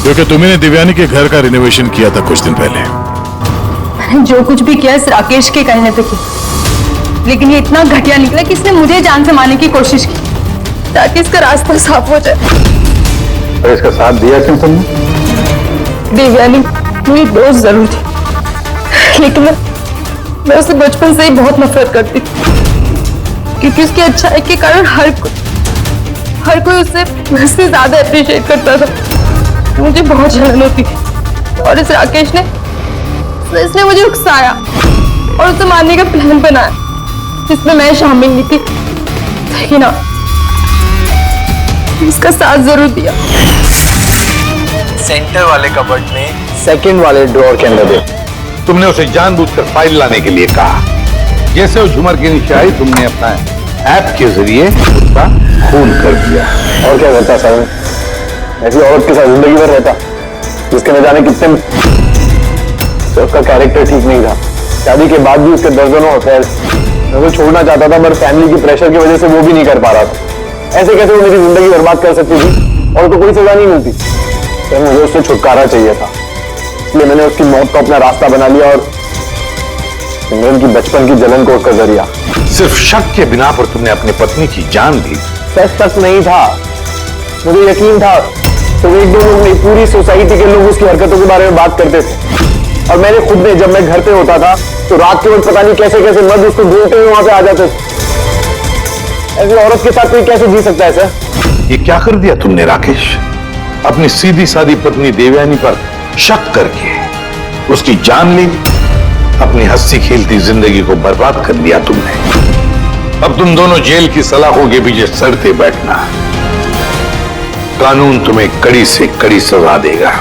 क्योंकि तुम्ही ने दिव्यानी के घर का रिनोवेशन किया था कुछ दिन पहले। मैंने जो कुछ भी किया इस राकेश के कहने पे किया, लेकिन ये इतना घटिया निकला कि इसने मुझे जान से मारने की कोशिश की ताकि इसका रास्ता साफ हो जाए। और इसका साथ दिया क्यों तुमने? देवयानी मेरी दोस्त जरूर थी, लेकिन मैं उससे बचपन से ही बहुत नफरत करती थी, क्योंकि उसकी अच्छाई के कारण हर हर कोई उससे ज्यादा अप्रिशिएट करता था। मुझे बहुत जलन होती थी और इस राकेश ने इसने मुझे उकसाया और उसे मारने का प्लान बनाया, जिसमें मैं शामिल नहीं थी, लेकिन हाँ, इसका साथ जरूर दिया। सेंटर वाले कबर्ड में सेकंड वाले ड्रॉर के अंदर दे। तुमने उसे जानबूझकर फाइल लाने के लिए कहा। जैसे उस झुमर के नीचे आई, तुमने अपना ऐप के जरिए उसका खून कर दिया। और क्या करता सर, ऐसी औरत के साथ जिंदगी भर रहता जिसके न जाने कितने, तो उसका कैरेक्टर ठीक नहीं था। शादी के बाद भी उसके दर्जनों अफेयर, मैं वो छोड़ना चाहता था पर फैमिली की प्रेशर की वजह से वो भी नहीं कर पा रहा था। ऐसे कैसे वो मेरी जिंदगी बर्बाद कर सकती थी और तो कोई सजा नहीं मिलती। तो मुझे उससे छुटकारा चाहिए था, इसलिए मैंने उसकी मौत को अपना रास्ता बना लिया और सिमरन की बचपन की जलन को उसका जरिया। सिर्फ शक के बिना पर तुमने अपनी पत्नी की जान ली। सच नहीं था, मुझे यकीन था। तो एक दो लोग नहीं, पूरी सोसाइटी के लोग उसकी हरकतों के बारे में बात करते थे। और मैंने खुद ने, जब मैं घर पे होता था तो रात के वक्त पता नहीं कैसे कैसे मर्द उसको ढूंढते हुए वहां पे आ जाते थे। ऐसी औरत के साथ कोई कैसे जी सकता है सर? ये क्या कर दिया तुमने राकेश? अपनी सीधी सादी पत्नी देवयानी पर शक करके उसकी जान ली, अपनी हंसी खेलती जिंदगी को बर्बाद कर दिया तुमने। अब तुम दोनों जेल की सलाखों के पीछे सड़ते बैठना। कानून तुम्हें कड़ी से कड़ी सजा देगा।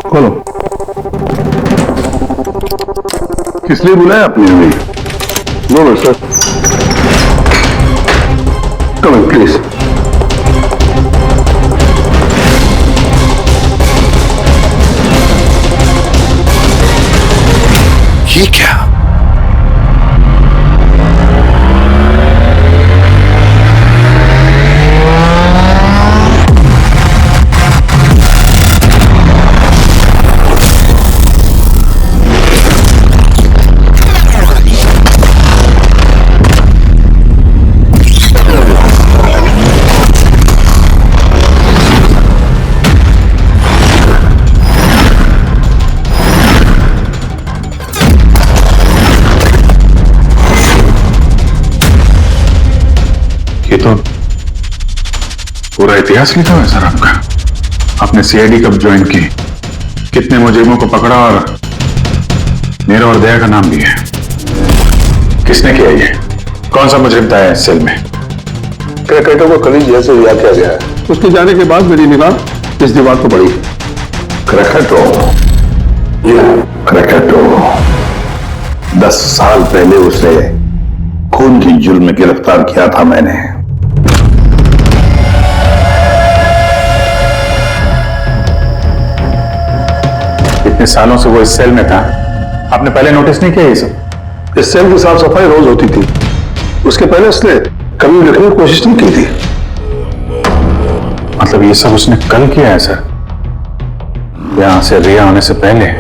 खोलो। किस लिए बुलाया आपने हमें? No sir, come in please. ये क्या? ये तो पूरा इतिहास लिखा हुआ है सर आपका। आपने सीआईडी कब ज्वाइन की, कितने मुजरिमों को पकड़ा और मेरा और दया का नाम भी है। किसने किया ये? कौन सा मुजरिम था इस सेल में? क्रैकेटो को कल जेल से रिहा किया गया है। उसके जाने के बाद मेरी निगाह इस दीवार को पड़ी। क्रैकेटो, क्रैकेटो 10 साल पहले उसे खून की जुर्म में गिरफ्तार किया था मैंने। इतने सालों से वो इस सेल में था, आपने पहले नोटिस नहीं किया ये सब? इस सेल की साफ सफाई रोज होती थी, उसके पहले उसने कभी लिखने की कोशिश नहीं की थी। मतलब ये सब उसने कल किया है सर, यहां से रिहा होने से पहले?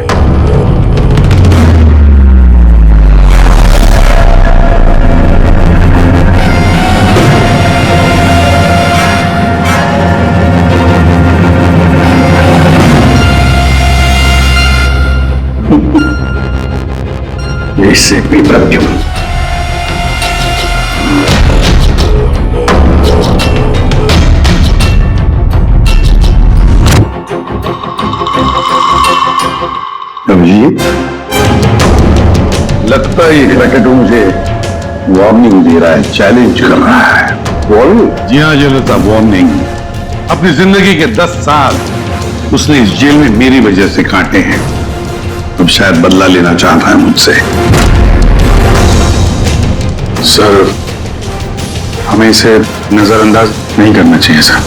इससे विपरीत क्यों? अभिजीत, लगता है ये क्रैकेटो मुझे वार्निंग दे रहा है, चैलेंज कर रहा है। वार्निंग? जी हाँ जनता, वार्निंग। अपनी जिंदगी के 10 साल उसने इस जेल में मेरी वजह से काटे हैं। अब शायद बदला लेना चाहता है मुझसे। सर, हमें इसे नजरअंदाज नहीं करना चाहिए सर।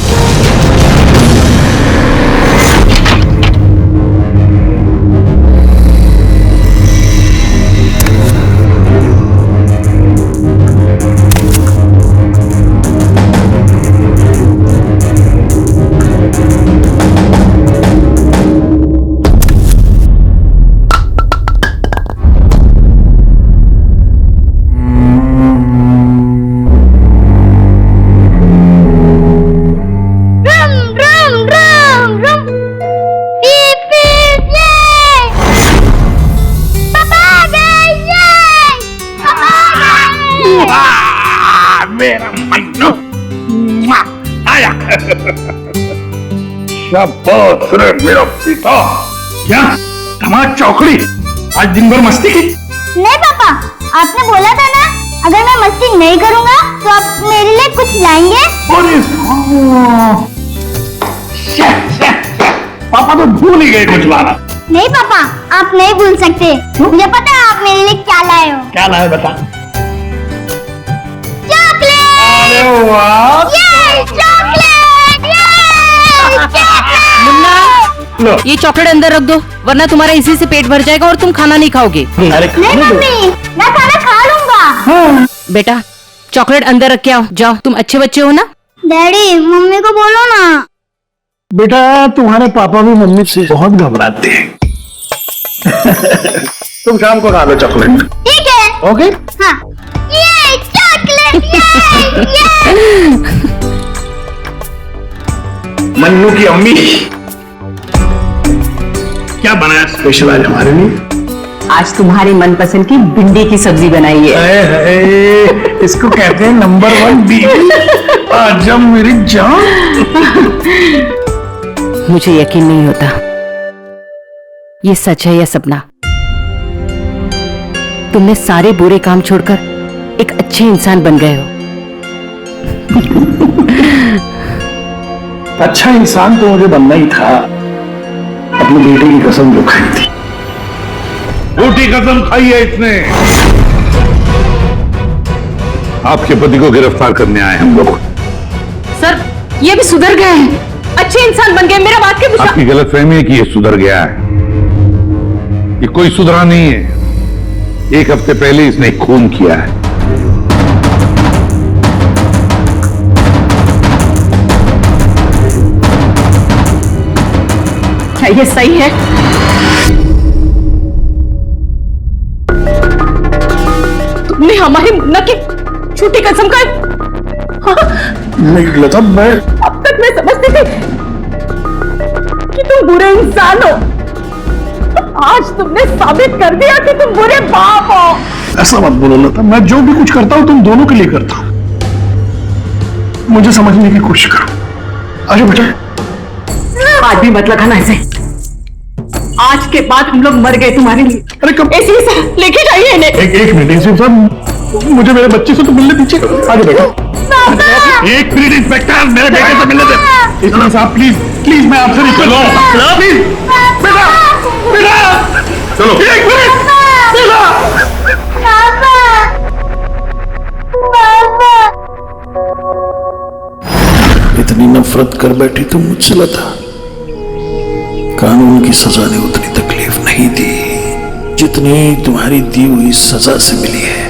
शाबाश रे मेरा बेटा। क्या धमाल चौकड़ी, आज दिन भर मस्ती की? नहीं पापा, आपने बोला था ना अगर मैं मस्ती नहीं करूंगा तो आप मेरे लिए कुछ लाएंगे। अरे पापा तो भूल ही गए कुछ लाना। नहीं पापा, आप नहीं भूल सकते। मुझे पता है आप मेरे लिए क्या लाए हो। क्या लाए बता। चॉकलेट। अरे वाह, मुन्ना, ये चॉकलेट अंदर रख दो वरना तुम्हारा इसी से पेट भर जाएगा और तुम खाना नहीं खाओगे। नहीं मम्मी, मैं खाना खा लूंगा। बेटा चॉकलेट अंदर रख के आओ, जाओ, तुम अच्छे बच्चे हो ना। डैडी मम्मी को बोलो ना। बेटा तुम्हारे पापा भी मम्मी से बहुत घबराते हैं। तुम शाम को खा लो चॉकलेट। ठीक है। ओके। हाँ। ये चॉकलेट, ये। मन्नू की अम्मी क्या बनाया स्पेशल आज हमारे लिए? आज तुम्हारी मनपसंद की भिंडी की सब्जी बनाई है। इसको कहते हैं नंबर 1 बीवी। आज मेरी जान। मुझे यकीन नहीं होता ये सच है या सपना। तुमने सारे बुरे काम छोड़कर एक अच्छे इंसान बन गए हो। अच्छा इंसान तो मुझे बनना ही था। अपने बेटे की कसम जो खाई थी। झूठी कसम खाई है इसने। आपके पति को गिरफ्तार करने आए हम लोग। सर ये भी सुधर गए हैं, अच्छे इंसान बन गए। मेरा बात के आपकी गलतफहमी है कि ये सुधर गया है। ये कोई सुधरा नहीं है। 1 हफ्ते पहले इसने खून किया है। क्या ये सही है? तुमने हमारी मुन्ना की झूठी कसम का। नहीं लता, मैं अब तक मैं समझती थी कि तुम बुरे इंसान हो। आज तुमने साबित कर दिया कि तुम बुरे बाप हो। ऐसा मत बोलो लता, मैं जो भी कुछ करता हूं तुम दोनों के लिए करता हूं। मुझे समझने की कोशिश करो। आजा बेटा। आज भी मत लगाना ऐसे। आज के बाद हम लोग मर गए तुम्हारे लिए। अरे कब? ऐसे लेके जाइए इन्हें। एक मिनट इंस्पेक्टर, मुझे मेरे बच्चे से तो मिलने दीजिए। आजा बेटा। एक मिनट इंस्पेक्टर, मेरे बेटे से मिलने दे। इंस्पेक्टर साहब प्लीज प्लीज, मैं आपसे रिक्वेस्ट करता हूं प्लीज। बेटा बेटा चलो। एक मिनट बेटा। इतनी नफरत कर बैठी तुम मुझसे लता। कानून की सजा ने उतनी तकलीफ नहीं दी जितनी तुम्हारी दी हुई सजा से मिली है।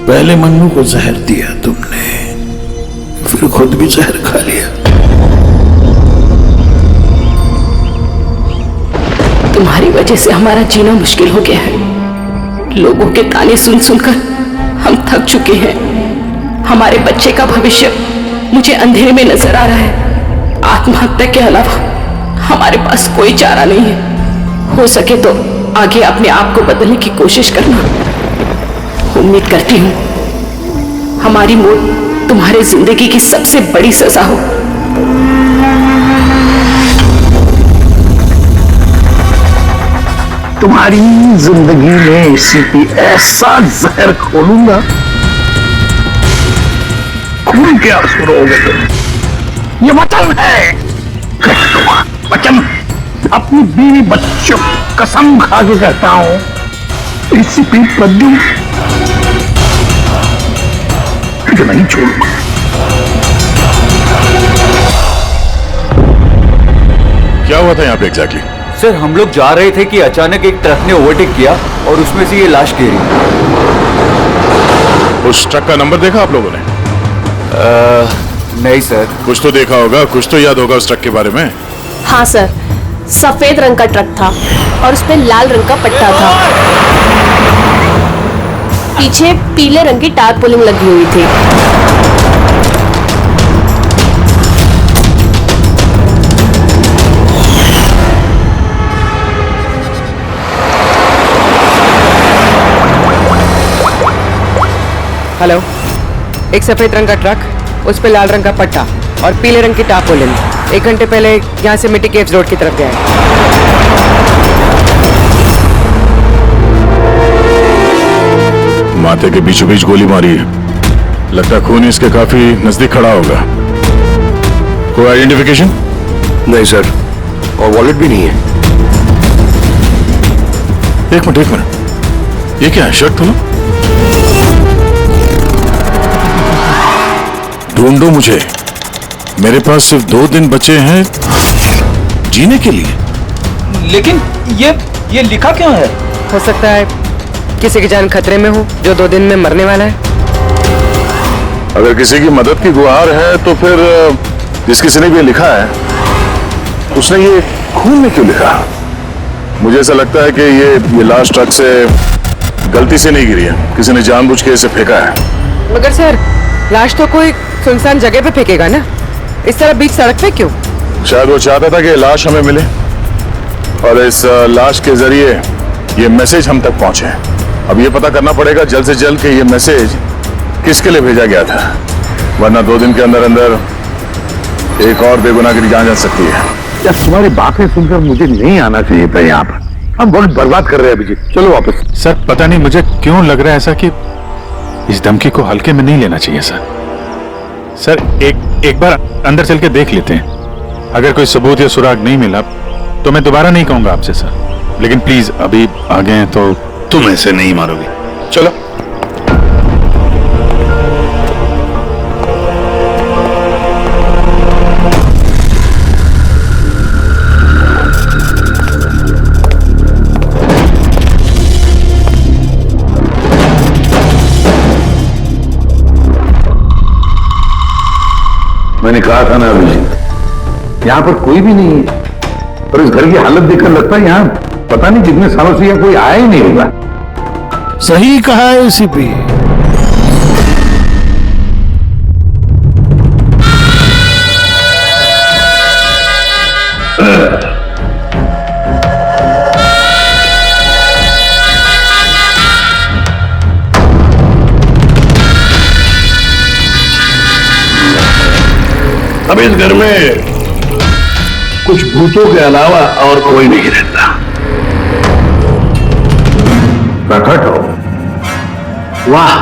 पहले मन्नू को जहर दिया तुमने, फिर खुद भी जहर खा लिया। तुम्हारी वजह से हमारा जीना मुश्किल हो गया है। लोगों के ताने सुन सुनकर हम थक चुके हैं। हमारे बच्चे का भविष्य मुझे अंधेरे में नजर आ रहा है। आत्महत्या के अलावा हमारे पास कोई चारा नहीं है। हो सके तो आगे अपने आप को बदलने की कोशिश करना। उम्मीद करती हूँ हमारी मौत तुम्हारी जिंदगी की सबसे बड़ी सजा हो। तुम्हारी जिंदगी में सीपी ऐसा जहर खोलूंगा खून के आंसू रोगे तुम। ये वचन है, वचन। अपनी बीवी बच्चों कसम खा के कहता हूं, सीपी प्रद्युम्न तुझे नहीं छोड़ूंगा। क्या हुआ था यहाँ पे एग्जैक्टली? सर हम लोग जा रहे थे कि अचानक एक ट्रक ने ओवरटेक किया और उसमें से ये लाश गिरी। उस ट्रक का नंबर देखा आप लोगों ने? नहीं सर। कुछ तो देखा होगा, कुछ तो याद होगा उस ट्रक के बारे में। हाँ सर, सफेद रंग का ट्रक था और उसमें लाल रंग का पट्टा था। पीछे पीले रंग की टारपोलिंग लगी हुई थी। हेलो, एक सफेद रंग का ट्रक, उस पे लाल रंग का पट्टा। और पीले रंग की टार्पोलिन 1 घंटे पहले यहाँ से मिट्टी केव्स रोड की तरफ गया है। माथे के बीचों बीच गोली मारी है। लगता है खून इसके काफी नजदीक खड़ा होगा। कोई आइडेंटिफिकेशन? नहीं सर, और वॉलेट भी नहीं है। एक मिनट, ये क्या है? शर्ट खोलो, ढूंढो मुझे। मेरे पास सिर्फ 2 दिन बचे हैं जीने के लिए। लेकिन ये लिखा क्यों है? हो सकता है किसी की जान खतरे में हो जो 2 दिन में मरने वाला है। अगर किसी की मदद की गुहार है तो फिर जिस किसी ने भी लिखा है उसने ये खून में क्यों लिखा? मुझे ऐसा लगता है कि ये लाश ट्रक से गलती से नहीं गिरी है, किसी ने जानबूझ के इसे फेंका है। मगर सर, लाश तो कोई सुनसान जगह पे फेंकेगा ना, इस तरह बीच सड़क पे क्यों? शायद वो चाहता था कि लाश हमें मिले और इस लाश के जरिए ये मैसेज हम तक पहुंचे। अब ये पता करना पड़ेगा जल्द से जल्द कि ये मैसेज किसके लिए भेजा गया था, वरना 2 दिन के अंदर अंदर एक और बेगुनाह की जान जा सकती है। यार तुम्हारी बातें सुनकर मुझे नहीं आना चाहिए था यहाँ पर। हम वक्त बर्बाद कर रहे हैं अभिजीत, चलो वापस। सर पता नहीं मुझे क्यों लग रहा है ऐसा कि इस धमकी को हल्के में नहीं लेना चाहिए। सर एक बार अंदर चल के देख लेते हैं। अगर कोई सबूत या सुराग नहीं मिला तो मैं दोबारा नहीं कहूंगा आपसे सर, लेकिन प्लीज अभी आ गए हैं तो तुम ऐसे नहीं मारोगे। चलो। मैंने कहा था ना अभिजीत, यहाँ पर कोई भी नहीं है और इस घर की हालत देखकर लगता है यहाँ पता नहीं कितने सालों से यहाँ कोई आया ही नहीं होगा। सही कहा है एसीपी। अब इस घर में कुछ भूतों के अलावा और कोई नहीं रहता। प्रकट हो। वाह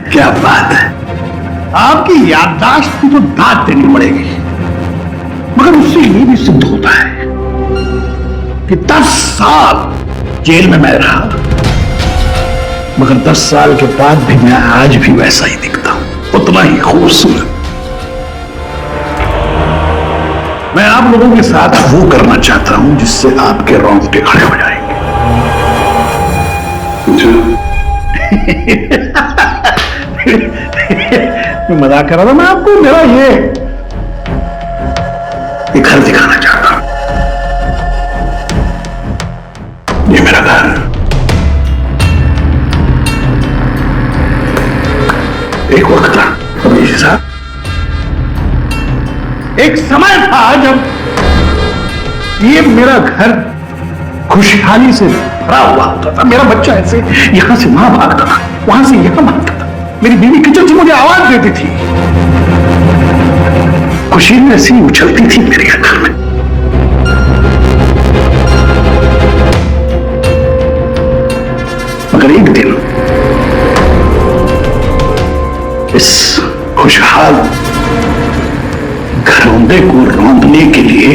क्या बात है, आपकी याददाश्त की तो दाद देनी पड़ेगी। मगर उससे ये भी सिद्ध होता है कि 10 साल जेल में मैं रहा, मगर 10 साल के बाद भी मैं आज भी वैसा ही दिखता हूं, उतना ही खूबसूरत। मैं आप लोगों के साथ वो करना चाहता हूं जिससे आपके रोंगटे खड़े हो जाएंगे। मैं मजाक कर रहा था, मैं आपको मेरा ये घर दिखाना चाहता हूं। ये मेरा घर, एक वक्त था अभिजीत साहब, एक समय था जब ये मेरा घर खुशहाली से भरा हुआ होता था। मेरा बच्चा ऐसे यहां से वहां भागता था, वहां से यहां भागता था। मेरी बीवी किचन से मुझे आवाज देती थी, खुशी में ऐसी उछलती थी मेरे घर में। मगर एक दिन इस खुशहाल घरौंदे को रौंदने के लिए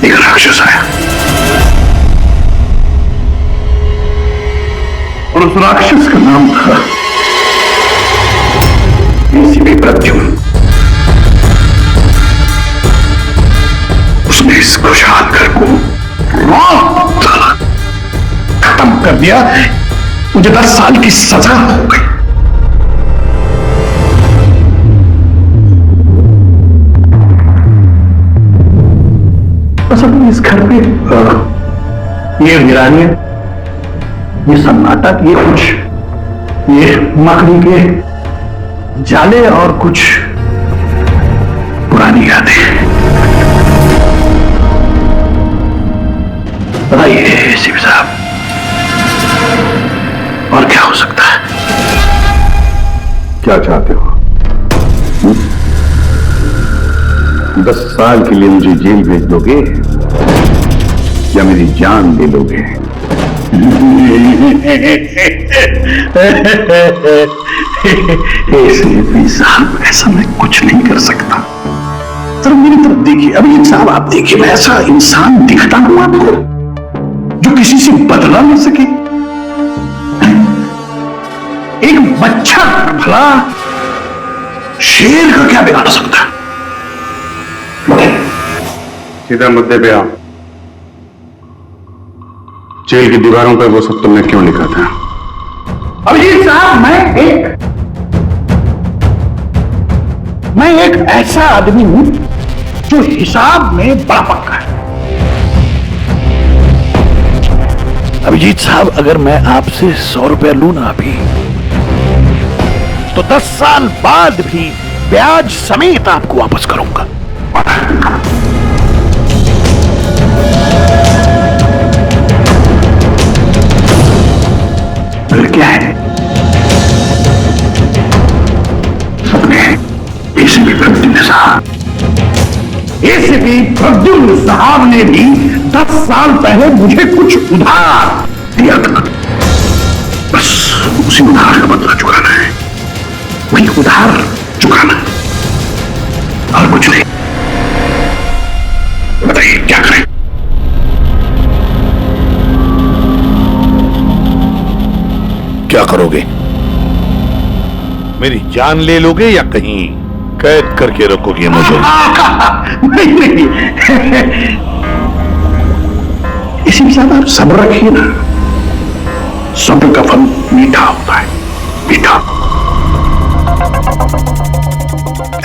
एक राक्षस आया और उस राक्षस का नाम था एसीपी प्रद्युम्न। उसने इस खुशहाल घर को रौंद डाला, खत्म कर दिया। मुझे 10 साल की सजा हो गई। असल में इस घर पे ये वीरानियत, ये सन्नाटा, ये कुछ ये मकड़ी के जाले और कुछ पुरानी यादें। बताइए एसीपी साहब, और क्या हो सकता है? क्या चाहते हो? 10 साल के लिए मुझे जेल भेज दोगे या मेरी जान ले लोगे? साहब ऐसा मैं कुछ नहीं कर सकता। सर मेरी तरफ देखिए, अभी साहब आप देखिए, मैं ऐसा इंसान दिखता हूं आपको जो किसी से बदला ना सके? एक बच्चा भला शेर का क्या बिगाड़ सकता है? सीधा मुद्दे पे आओ। जेल की दीवारों पर वो सब तुमने क्यों लिखा था? अभिजीत साहब, मैं एक ऐसा आदमी हूं जो हिसाब में बड़ा पक्का है। अभिजीत साहब, अगर मैं आपसे 100 रुपया लूं ना अभी, तो 10 साल बाद भी ब्याज समेत आपको वापस करूंगा। फिर क्या है? एसीपी प्रद्युम्न साहब ने भी 10 साल पहले मुझे कुछ उधार दिया था। बस उसी उधार का बदला चुकाना है, वही उधार चुकाना और कुछ नहीं। बताइए क्या करें? क्या करोगे? मेरी जान ले लोगे या कहीं कैद करके रखोगे मुझे? नहीं इसी के साथ आप सब्र रखिए ना, सब्र का फल मीठा होता है, मीठा।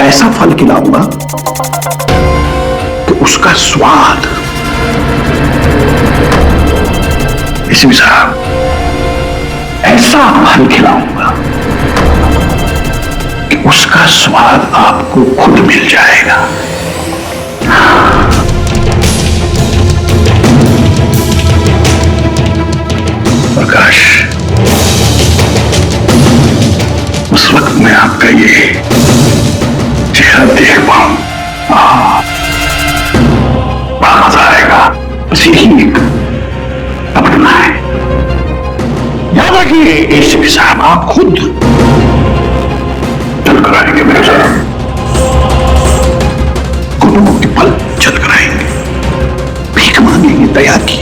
ऐसा फल खिलाऊंगा कि उसका स्वाद, इसी साहब ऐसा फल खिलाऊंगा कि उसका स्वाद आपको खुद मिल जाएगा। प्रकाश, उस वक्त मैं आपका ये चेहरा देख पाऊं, बड़ा मजा आएगा। बस यही एक अपना है। याद रखिए एसीपी साहब, आप खुद चल कर आएंगे मेरे साथ, घुटनों के पल चल कर आएंगे, भीख मांगेंगे दया की,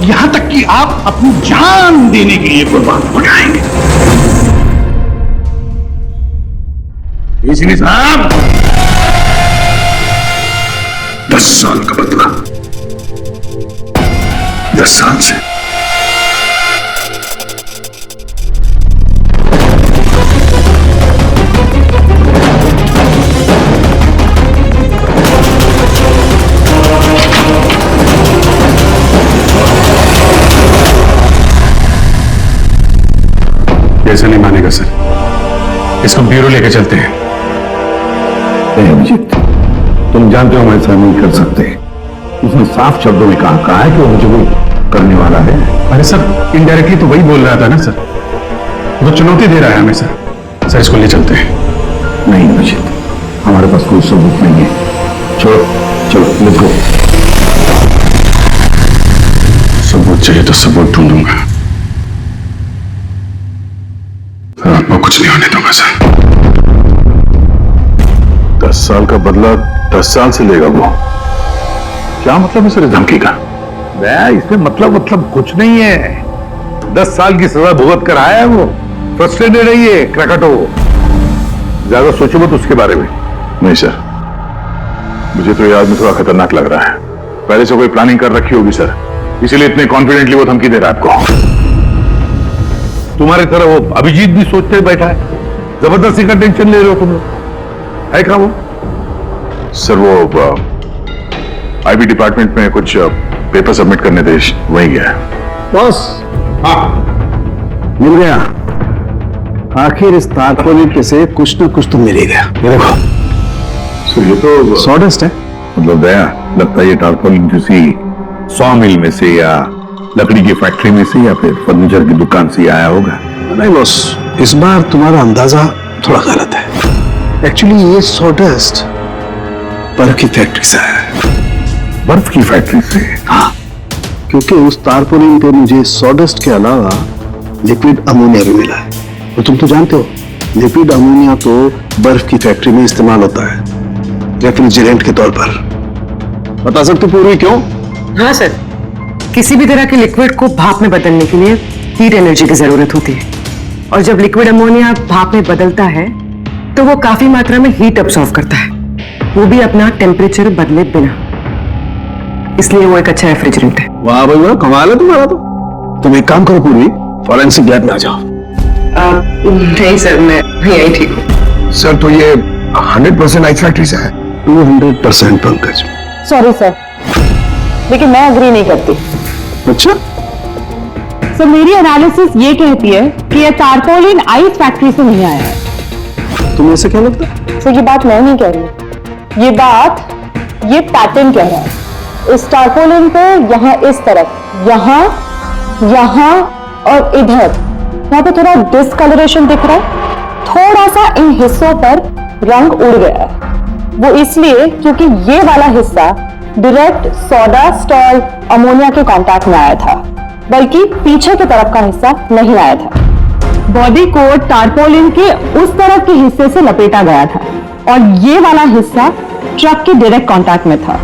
यहां तक कि आप अपनी जान देने के लिए कुर्बान हो जाएंगे। एसीपी साहब, 10 साल का बदला 10 साल से। ऐसा नहीं मानेगा सर, इसको ब्यूरो लेके चलते हैं। अभिजीत, तुम जानते हो हम ऐसा नहीं कर सकते। उसने साफ शब्दों में कहा है कि वो मुझे वो करने वाला है। अरे सर, इनडायरेक्टली तो वही बोल रहा था ना सर, वो चुनौती दे रहा है हमें सर। सर इसको ले चलते हैं। नहीं अभिजीत, हमारे पास कोई सबूत नहीं है। चलो चलो लेट्स गो। सबूत चाहिए तो सबूत ढूंढूंगा, आपको कुछ नहीं होने दूंगा सर। 10 साल का बदला 10 साल से लेगा वो? क्या मतलब है सर इस धमकी का? इसमें मतलब कुछ नहीं है। 10 साल की सजा भुगत कर आया है वो। फ्रस्ट्रेटेड है ये क्रैकटो। ज्यादा सोचो मत उसके बारे में। नहीं सर, मुझे तो ये आदमी थोड़ा खतरनाक लग रहा है। पहले से कोई प्लानिंग कर रखी होगी सर, इसीलिए इतने कॉन्फिडेंटली वो धमकी दे रहा है आपको। तुम्हारी तरह वो अभिजीत भी सोचते बैठा है। जबरदस्ती का टेंशन ले रहे हो तुम लोग, है क्या वो? सर वो आईबी डिपार्टमेंट में कुछ पेपर सबमिट करने थे, वहीं गया है। बॉस, हाँ मिल गया। आखिर इस तारकोनिक से कुछ ना कुछ तो मिल ही गया। ये देखो सर, ये तो सॉडेस्ट है। मतलब दया, लगता है ये टारकोनिक किसी सॉ मिल में से या लकड़ी की फैक्ट्री में से या फिर फर्नीचर की दुकान से आया होगा। नहीं बॉस, इस बार तुम्हारा अंदाजा थोड़ा गलत है। एक्चुअली ये सॉडेस्ट बर्फ की फैक्ट्री से आया है। बर्फ की फैक्ट्री से? हाँ, क्योंकि उस तारपोलिन पे मुझे सॉडस्ट के अलावा लिक्विड अमोनिया भी मिला है। और तुम तो जानते हो लिक्विड अमोनिया तो बर्फ की फैक्ट्री में इस्तेमाल होता है रेफ्रिजरेंट के तौर पर। बता सकते पूरी क्यों? हाँ सर, किसी भी तरह के लिक्विड को भाप में बदलने के लिए हीट एनर्जी की जरूरत होती है, और जब लिक्विड अमोनिया भाप में बदलता है तो वो काफी मात्रा में हीट अब्सॉर्ब करता है, वो भी अपना टेम्परेचर बदले बिना, इसलिए वो एक अच्छा रेफ्रिजरेंट है। वाह भाई वाह, कमाल है तुम्हारा तो। तुम एक काम करो पूरी, फॉरेंसिक लैब में आ जाओ। नहीं सर, मैं यही ठीक हूँ। सर तो ये 100% आइस फैक्ट्री से है? 200% पंकज। सॉरी सर, लेकिन मैं अग्री नहीं करती। अच्छा? सर मेरी एनालिसिस ये कहती है कि ये तारपोलिन आइस फैक्ट्री से नहीं आया है। तुम्हें ऐसे क्या लगता है? सर ये बात मैं नहीं कह रही, ये पैटर्न कह रहा है। इस तारपोलिन पे यहाँ इस तरफ, यहाँ और इधर, यहाँ पे थोड़ा डिस्कलरेशन दिख रहा है, थोड़ा सा इन हिस्सों पर रंग उड़ गया है। वो इसलिए क्योंकि ये वाला हिस्सा डायरेक्ट सॉडास्ट और अमोनिया के कांटेक्ट में आया था, बल्कि पीछे की तरफ का हिस्सा नहीं आया था। बॉडी को टारपोलिन के उस तरफ के हिस्से से लपेटा गया था, और ये वाला हिस्सा ट्रक के डायरेक्ट कांटेक्ट में था,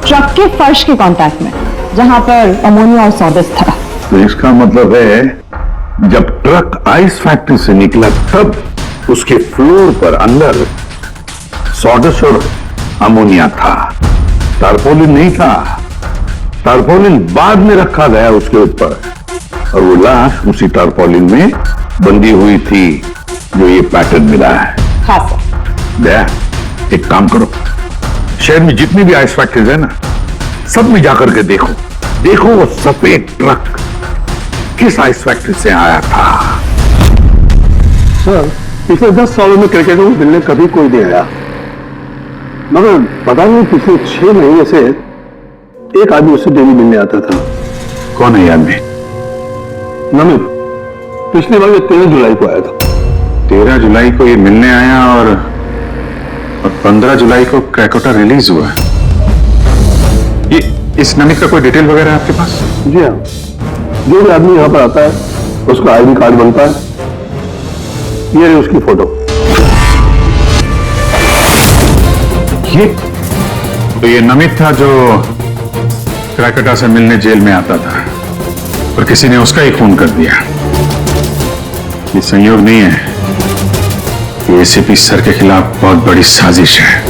ट्रक के फर्श के कांटेक्ट में, जहां पर अमोनिया और सॉडस्ट था। तो इसका मतलब है जब ट्रक आइस फैक्ट्री से निकला तब उसके फ्लोर पर अंदर सॉडस्ट और अमोनिया था, टारपोलिन नहीं था। टारपोलिन बाद में रखा गया उसके ऊपर, और वो लाश उसी टारपोलिन में बंधी हुई थी जो ये पैटर्न मिला है। हाँ सर। दया, एक काम करो, शहर में जितनी भी आइस फैक्ट्रीज है ना, सब में जाकर के देखो वो सफेद ट्रक किस आइस फैक्ट्री से आया था। सर पिछले 10 सालों में क्रिकेटर को मिलने कभी कोई नहीं आया, मगर पता नहीं पिछले 6 महीने से एक आदमी उससे डेली मिलने आता था। कौन है ये आदमी? नमित। पिछली बार 13 जुलाई को आया था। 13 जुलाई को ये मिलने आया और 15 जुलाई को क्रैकोटा रिलीज हुआ। ये इस नमित का कोई डिटेल वगैरह है आपके पास? जी हाँ, जो भी आदमी यहाँ पर आता है उसका आईडी कार्ड बनता है, ये रही उसकी फोटो। ये नमित था जो क्रैकोटा से मिलने जेल में आता था, और किसी ने उसका ही खून कर दिया। ये संयोग नहीं है, ये एसीपी सर के खिलाफ बहुत बड़ी साजिश है।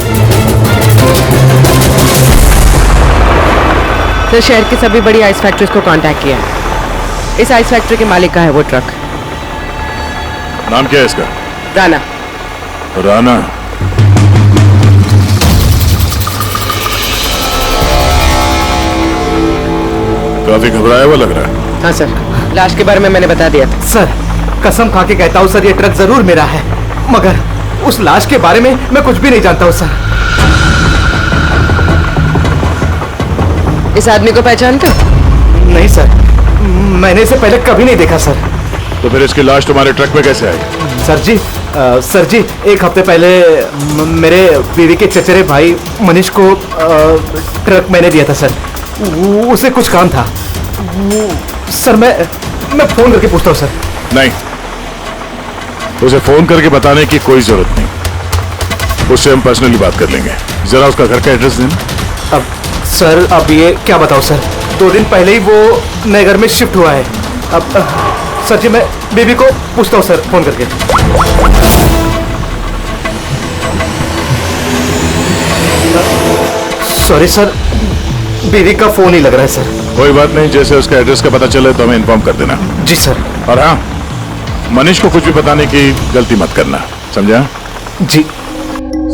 सर शहर की सभी बड़ी आइस फैक्ट्रीज को कांटेक्ट किया है। इस आइस फैक्ट्री के मालिक का है वो ट्रक। नाम क्या है इसका? राणा। राणा? काफी घबराया हुआ लग रहा है। हाँ सर, लाश के बारे में मैंने बता दिया था। सर कसम खा के कहता हूँ सर, ये ट्रक जरूर मेरा है, मगर उस लाश के बारे में मैं कुछ भी नहीं जानता हूँ सर। इस आदमी को पहचानते? नहीं सर, मैंने इसे पहले कभी नहीं देखा सर। तो फिर इसकी लाश तुम्हारे ट्रक में कैसे आई? सर जी एक हफ्ते पहले मेरे बीवी के चचेरे भाई मनीष को ट्रक मैंने दिया था सर, उसे कुछ काम था। सर मैं फोन करके पूछता हूँ सर। नहीं, उसे फोन करके बताने की कोई जरूरत नहीं, उससे हम पर्सनली बात कर लेंगे। जरा उसका घर का एड्रेस देना। अब सर अब ये क्या बताऊं सर, 2 दिन पहले ही वो नए घर में शिफ्ट हुआ है। अब सर जी मैं बीबी को पूछता हूँ सर फोन करके। सॉरी सर, बीवी का फोन ही लग रहा है सर। कोई बात नहीं, जैसे उसका एड्रेस का पता चले तो हमें इन्फॉर्म कर देना। जी सर। और हाँ, मनीष को कुछ भी बताने की गलती मत करना, समझा? जी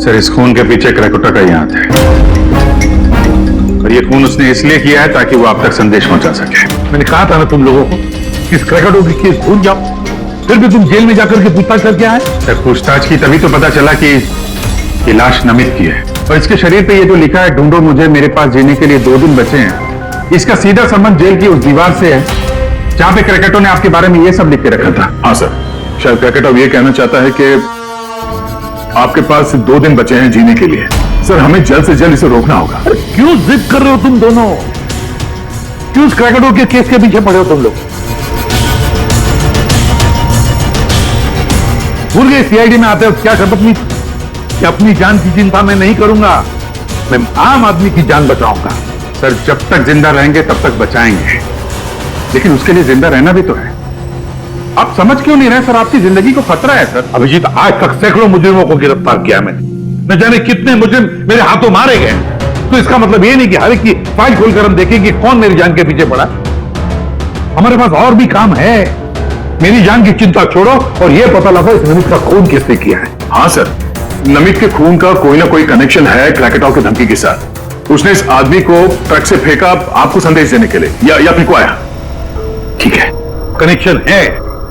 सर। इस खून के पीछे क्रैकोटा का ही हाथ है, और ये खून उसने इसलिए किया है ताकि वो आप तक संदेश पहुंचा सके। मैंने कहा था ना तुम लोगों को, इस क्रैकोटा की केस भूल जाओ, फिर भी तुम जेल में जाकर के पूछताछ करके आए। सर पूछताछ की तभी तो पता चला कि ये लाश नमित की है, और इसके शरीर पे ये जो लिखा है, ढूंढो मुझे मेरे पास जीने के लिए 2 दिन बचे हैं, इसका सीधा संबंध जेल की उस दीवार से है जहां पे क्रैकेटो ने आपके बारे में ये सब लिख के रखा था। हाँ सर, शायद क्रैकेटो ये कहना चाहता है कि आपके पास 2 दिन बचे हैं जीने के लिए। सर हमें जल्द से जल्द इसे रोकना होगा। क्यों जिद कर रहे हो तुम दोनों? क्यों इस क्रैकेडोर के केस के पीछे पड़े हो तुम लोग? भूल गए सीआईडी में आते हो क्या शपथ ली कि अपनी जान की चिंता मैं नहीं करूंगा, मैं आम आदमी की जान बचाऊंगा। सर जब तक जिंदा रहेंगे तब तक बचाएंगे, लेकिन उसके लिए जिंदा रहना भी तो है। आप समझ क्यों नहीं रहे सर? आपकी जिंदगी को खतरा है सर। अभिजीत, आज तक सैकड़ों मुजरिमों को गिरफ्तार किया मैंने, न जाने कितने मुजरिम मेरे हाथों मारे गए। तो इसका मतलब ये नहीं कि हर एक की फाइल खोलकर हम देखें कि कौन मेरी जान के पीछे पड़ा। हमारे पास और भी काम है। मेरी जान की चिंता छोड़ो और यह पता लगाओ इस नमित का खून किसने किया है। हाँ सर, नमित के खून का कोई ना कोई कनेक्शन है क्रैकेटॉर की धमकी के साथ। उसने इस आदमी को ट्रक से फेंका आपको संदेश देने के लिए, या फिर को आया। ठीक है, कनेक्शन है,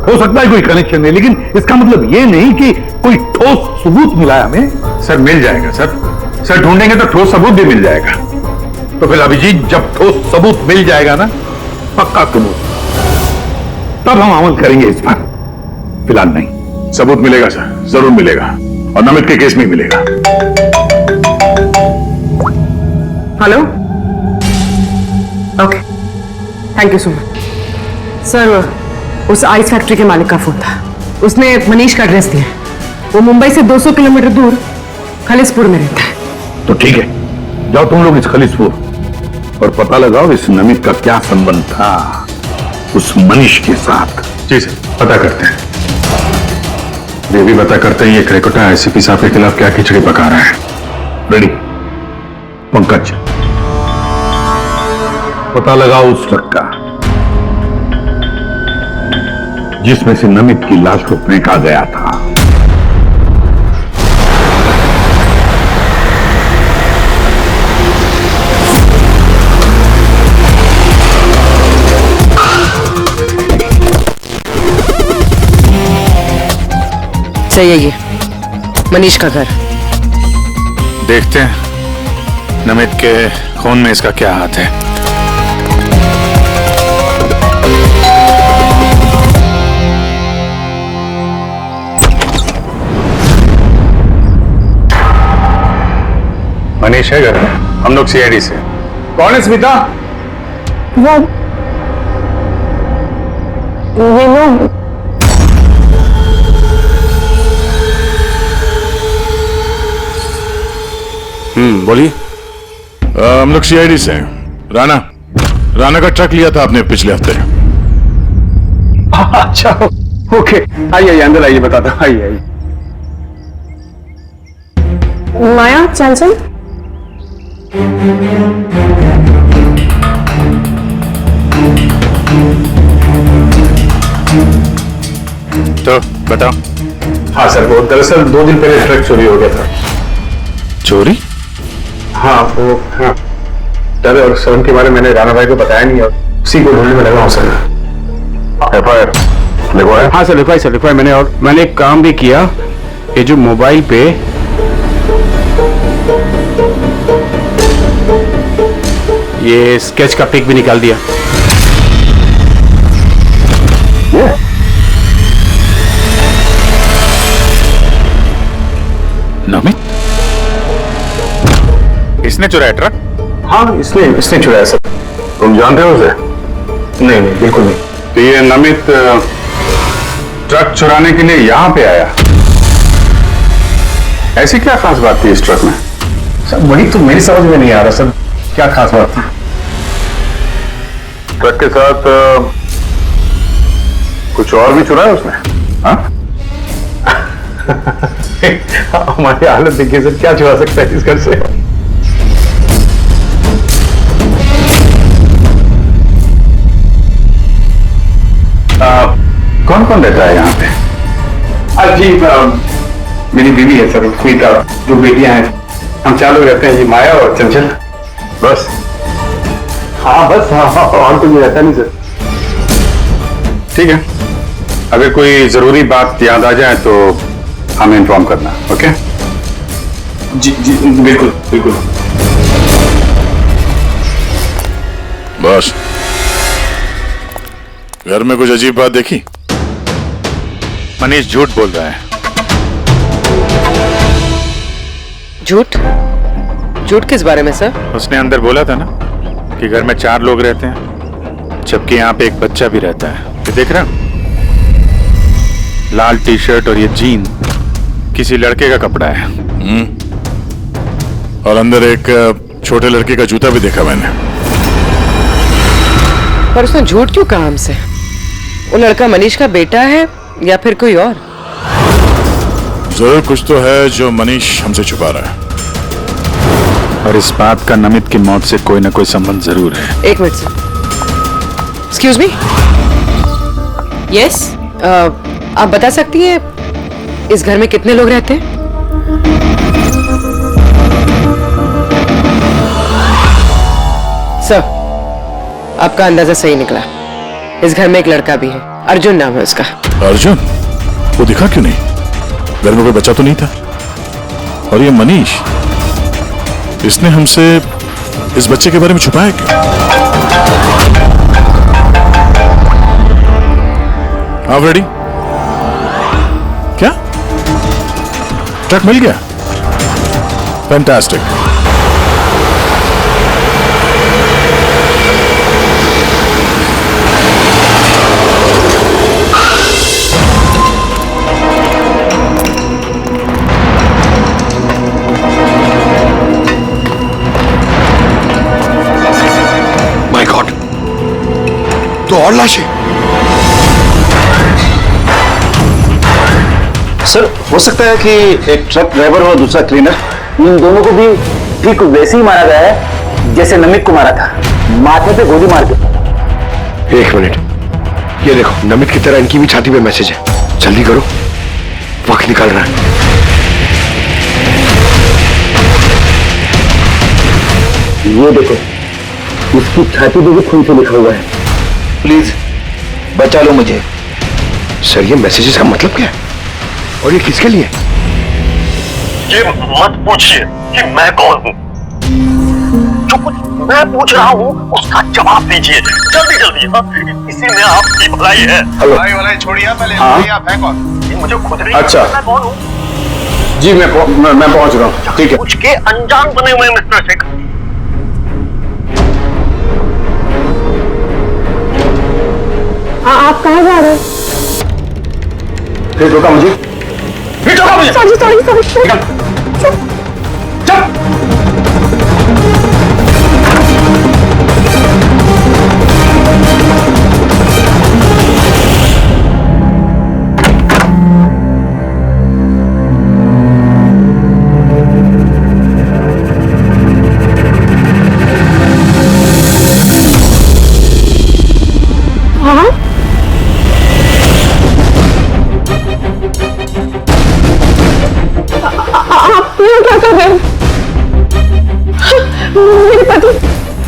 हो सकता है कोई कनेक्शन है, लेकिन इसका मतलब ये नहीं कि कोई ठोस सबूत मिला है हमें। सर मिल जाएगा सर, सर ढूंढेंगे तो ठोस सबूत भी मिल जाएगा। तो फिर अभिजीत, जब ठोस सबूत मिल जाएगा ना, पक्का सबूत, तब हम अमल करेंगे इस पर, फिलहाल नहीं। सबूत मिलेगा सर, जरूर मिलेगा, और नमित के केस में ही मिलेगा। Hello, okay, thank you so much. Sir, उस आइस फैक्ट्री के मालिक का फोन था, उसने मनीष का एड्रेस दिया। वो मुंबई से 200 किलोमीटर दूर खलिसपुर में रहता है। तो ठीक है, जाओ तुम लोग इस खलिसपुर और पता लगाओ इस नमित का क्या संबंध था उस मनीष के साथ। जी सर, पता करते हैं। ये भी पता करते हैं ये क्रैकेटर आईसीपी साहब के खिलाफ क्या खिचड़ी पका रहा है। रेडी पंकज, पता लगाओ उस ट्रक का जिसमें से नमित की लाश को फेंका गया था। सही है, ये मनीष का घर। देखते हैं नमित के खून में इसका क्या हाथ है। मनीष है घर में, हम लोग सीआईडी से। कौन है स्मिता? वो ये लोग। बोलिए। हम लोग सीआईडी से हैं। राणा का ट्रक लिया था आपने पिछले हफ्ते। अच्छा, ओके, आइए अंदर आइए, बताता हूं। आइए आइए। माया चंचल, तो बताओ। हाँ सर, वो दरअसल 2 दिन पहले ट्रक चोरी हो गया था। चोरी? हाँ, वो हाँ, डर और शर्म के बारे में मैंने राणा भाई को बताया नहीं और उसी को ढूंढने में लगा हूँ सर। एफआईआर लिखवाया? हाँ सर, लिखवाई सर, लिखवाई मैंने। और मैंने एक काम भी किया, ये जो मोबाइल पे ये स्केच का पिक भी निकाल दिया। नमित इसने चुराया ट्रक? हाँ, इसने चुराया सर। तुम जानते हो उसे? नहीं नहीं, बिल्कुल नहीं। तो ये नमित ट्रक चुराने के लिए यहां पे आया। ऐसी क्या खास बात थी इस ट्रक में? सर वही तो मेरी समझ में नहीं आ रहा सर, क्या खास बात थी? ट्रक के साथ कुछ और भी चुराया उसने? हाँ? हमारी हालत देखिए सर, क्या चुरा सकता है इस घर से? कौन कौन रहता है यहाँ पे? जी, मेरी बीवी है सर, स्मिता, 2 बेटियां हैं। हम 4 लोग रहते हैं जी, माया और चंचल। बस? हाँ बस, हाँ, और कोई रहता नहीं सर। ठीक है, अगर कोई जरूरी बात याद आ जाए तो हमें इन्फॉर्म करना। ओके? जी जी, बिल्कुल बिल्कुल। बस, घर में कुछ अजीब बात देखी? मनीष झूठ बोल रहा है। झूठ? झूठ किस बारे में सर? उसने अंदर बोला था ना कि घर में 4 लोग रहते हैं, जबकि यहाँ पे एक बच्चा भी रहता है। ये देख रहा? लाल टी शर्ट और ये जीन किसी लड़के का कपड़ा है। और अंदर एक छोटे लड़के का जूता भी देखा मैंने। पर उसने झूठ क्यों कहा हमसे? वो लड़का मनीष का बेटा है या फिर कोई और? जरूर कुछ तो है जो मनीष हमसे छुपा रहा है। और इस बात का नमित की मौत से कोई ना कोई संबंध जरूर है। एक minute sir. Excuse me. Yes, आप बता सकती हैं इस घर में कितने लोग रहते हैं? सर, आपका अंदाजा सही निकला। इस घर में एक लड़का भी है, अर्जुन नाम है उसका। अर्जुन? वो दिखा क्यों नहीं? घर में कोई बच्चा तो नहीं था। और ये मनीष, इसने हमसे इस बच्चे के बारे में छुपाया क्यों? आप रेडी? क्या ट्रक मिल गया? फैंटास्टिक। माय गॉड, तो और लाशें। सर, हो सकता है कि एक ट्रक ड्राइवर और दूसरा क्लीनर, इन दोनों को भी ठीक वैसे ही मारा गया है जैसे नमित को मारा था, माथे पे गोली मार के। एक मिनट, ये देखो, नमित की तरह इनकी भी छाती पे मैसेज है। जल्दी करो, वक्त निकल रहा है। ये देखो, इसकी छाती पे भी खून से लिखा हुआ है, प्लीज बचा लो मुझे। सर, ये मैसेजेस का मतलब क्या है और ये किसके लिए? ये मत पूछिए कि मैं कौन हूँ। जो कुछ मैं पूछ रहा हूँ उसका जवाब दीजिए जल्दी जल्दी। हाँ, इसी में आपकी भलाई है। भलाई छोड़िए, पहले आप हैं कौन? ये मुझे खुद नहीं अच्छा। पता मैं कौन हूँ। जी मैं पहुंच रहा हूँ। ठीक है। पूछ के अनजान बने हुए मिस्टर शेखर। आप कहाँ जा रहे हैं? फिर रोका मुझे। सॉरी।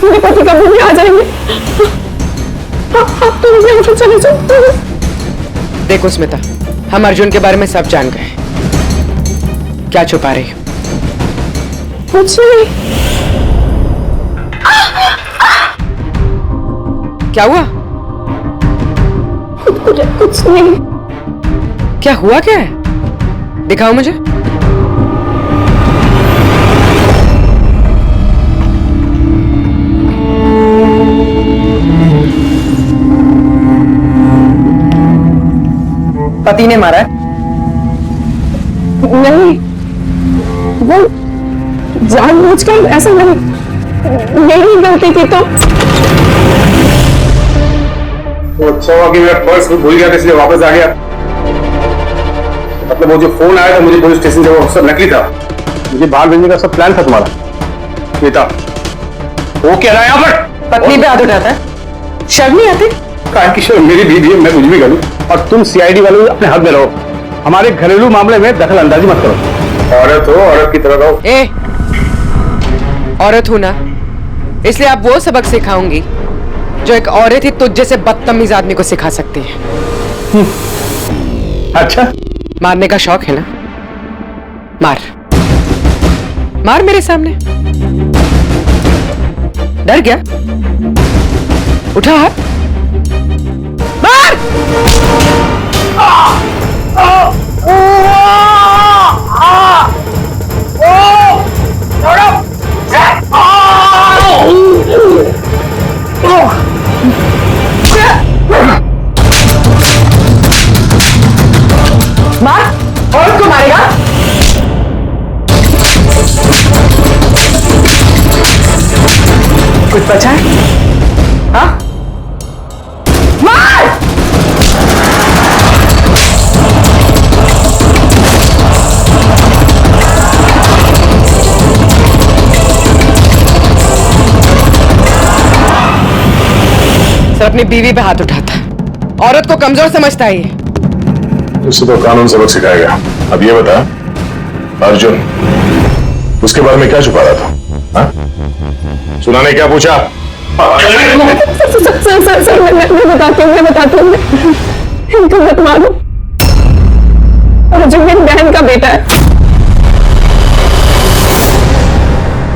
मेरे पति कभी भी आ जाएंगे। आप तो यहाँ से चले जाओ। देखो स्मिता, हम अर्जुन के बारे में सब जान गए। क्या छुपा रही हो? कुछ नहीं। क्या हुआ? कुछ नहीं। क्या हुआ? क्या है? दिखाओ मुझे। पति ने मारा है? नहीं, वो जानबूझकर ऐसा नहीं, मेरी गलती थी। तो अच्छा हुआ कि मैं पर्स भूल गया था, इसलिए वापस आ गया। मतलब वो जो फोन आया था मुझे पुलिस स्टेशन से, वो सब नकली था। मुझे बाहर भेजने का सब प्लान था तुम्हारा। बेटा वो क्या रहा है यहाँ पर? पत्नी पे हाथ उठाता है? शर्म नहीं आती? काहे की शर्म? मेरी बीवी है, मैं कुछ भी करूँ। और तुम सीआईडी वालों अपने हक में रहो, हमारे घरेलू मामले में दखल अंदाजी मत करो। औरत हो, औरत की तरह रहो। ए, औरत हूं ना, इसलिए आप वो सबक सिखाऊंगी जो एक औरत ही तुझ जैसे बदतमीज आदमी को सिखा सकती है। अच्छा, मारने का शौक है ना? मार मार मेरे सामने। डर गया? उठा हाथ, मार। छोड़ो। कुछ बचा है? हाँ? मार! सर अपनी बीवी पे हाथ उठाता, औरत को कमजोर समझता है ये। उससे तो कानून सबक सिखाएगा। अब ये बता, अर्जुन उसके बारे में क्या छुपा रहा था? हाँ? सुना ने क्या पूछा? सर मैं बताती हूँ इनको मत मारो। अर्जुन मेरी बहन का बेटा है।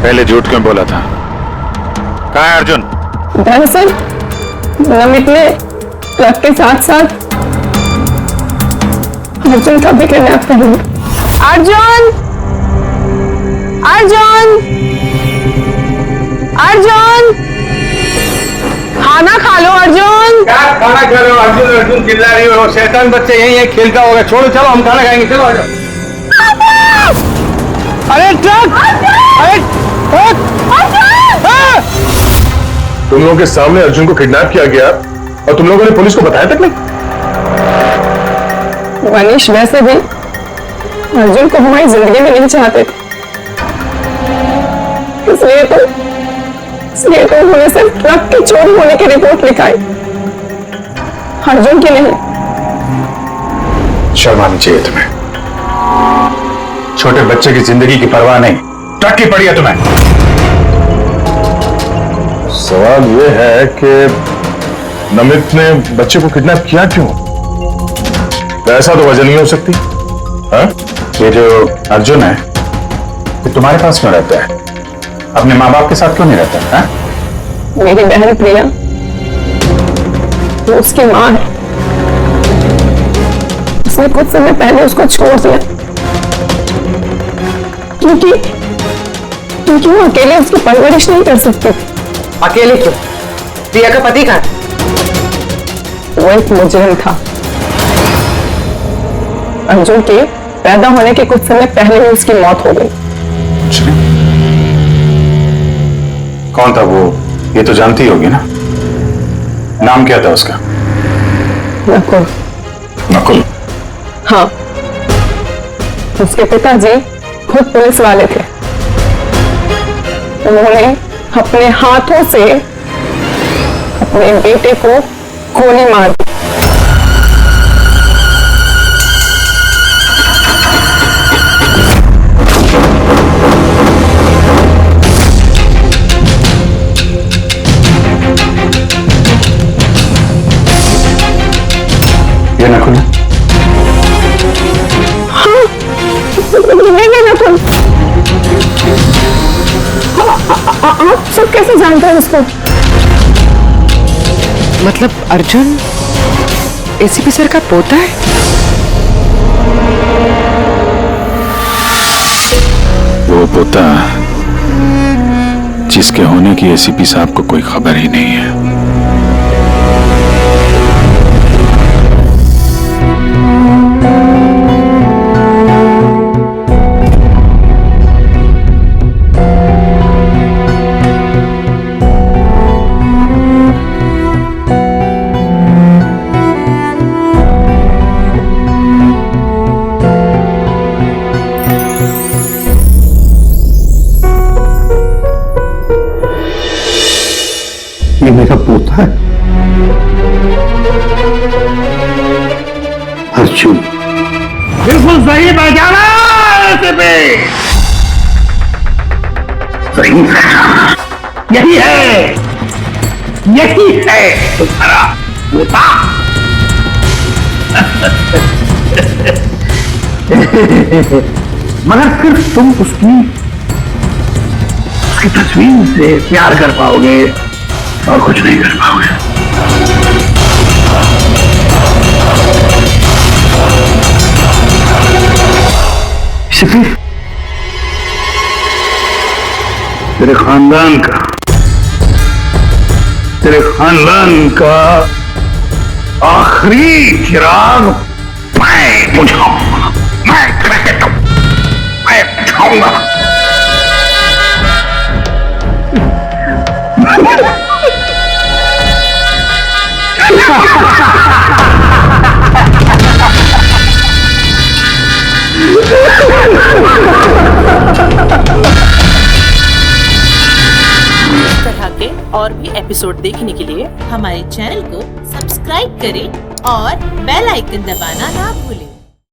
पहले झूठ क्यों बोला था? कहाँ है अर्जुन? दरअसल नमित ने ट्रक के साथ साथ अर्जुन का भी किडनैप कर लिया। अर्जुन! अर्जुन! अर्जुन! खाना खा लो अर्जुन। क्या खाना खा रहे हो? अर्जुन अर्जुन चिल्ला रही हो। शैतान बच्चे यही खेलता होगा। छोड़ो, चलो हम खाना खाएंगे। चलो आ जाओ। अरे ट्रक! अरे तुम लोगों के सामने अर्जुन को किडनैप किया गया और तुम लोगों ने पुलिस को बताया तक नहीं? मनीष वैसे भी अर्जुन को हमारी जिंदगी में नहीं चाहते थे, इसलिए तो उन्होंने सिर्फ ट्रक की चोरी होने की रिपोर्ट लिखाई, अर्जुन की नहीं। शर्म आनी चाहिए तुम्हें। छोटे बच्चे की जिंदगी की परवाह नहीं, ट्रक की पड़ी है तुम्हें। सवाल यह है कि नमित ने बच्चे को किडनैप किया क्यों? ऐसा तो वजह नहीं हो सकती। हाँ? ये जो अर्जुन है ये तुम्हारे पास क्यों रहता है? अपने माँ बाप के साथ क्यों नहीं रहता? हाँ? मेरी बहन प्रिया वो उसकी माँ है, उसने कुछ समय पहले उसको छोड़ दिया क्योंकि वो अकेले उसकी परवरिश नहीं कर सकती। अकेले क्यों? प्रिया का पति कहाँ? वो एक मुजरिम था। अर्जुन के पैदा होने के कुछ समय पहले ही उसकी मौत हो गई। कौन था वो? ये तो जानती होगी ना। नाम क्या था उसका? नकुल। नकुल? हाँ, उसके पिताजी खुद पुलिस वाले थे। उन्होंने अपने हाथों से अपने बेटे को गोली मार दी। ये नकुल? हाँ, ये नकुल। आप सब कैसे जानते हैं उसको? मतलब अर्जुन एसीपी सर का पोता है? वो पोता जिसके होने की एसीपी साहब को कोई खबर ही नहीं है। ये मेरा पोता है अर्जुन। बिल्कुल सही पहचाना सही यही है तुम्हारा पोता। मगर सिर्फ तुम उसकी तस्वीर से प्यार कर पाओगे और कुछ नहीं कर पाओगे। सिर्फ तेरे खानदान का आखिरी चिराग मैं बुझाऊंगा। मैं बुझाऊंगा। इस तरह के और भी एपिसोड देखने के लिए हमारे चैनल को सब्सक्राइब करें और बेल आइकन दबाना ना भूलें।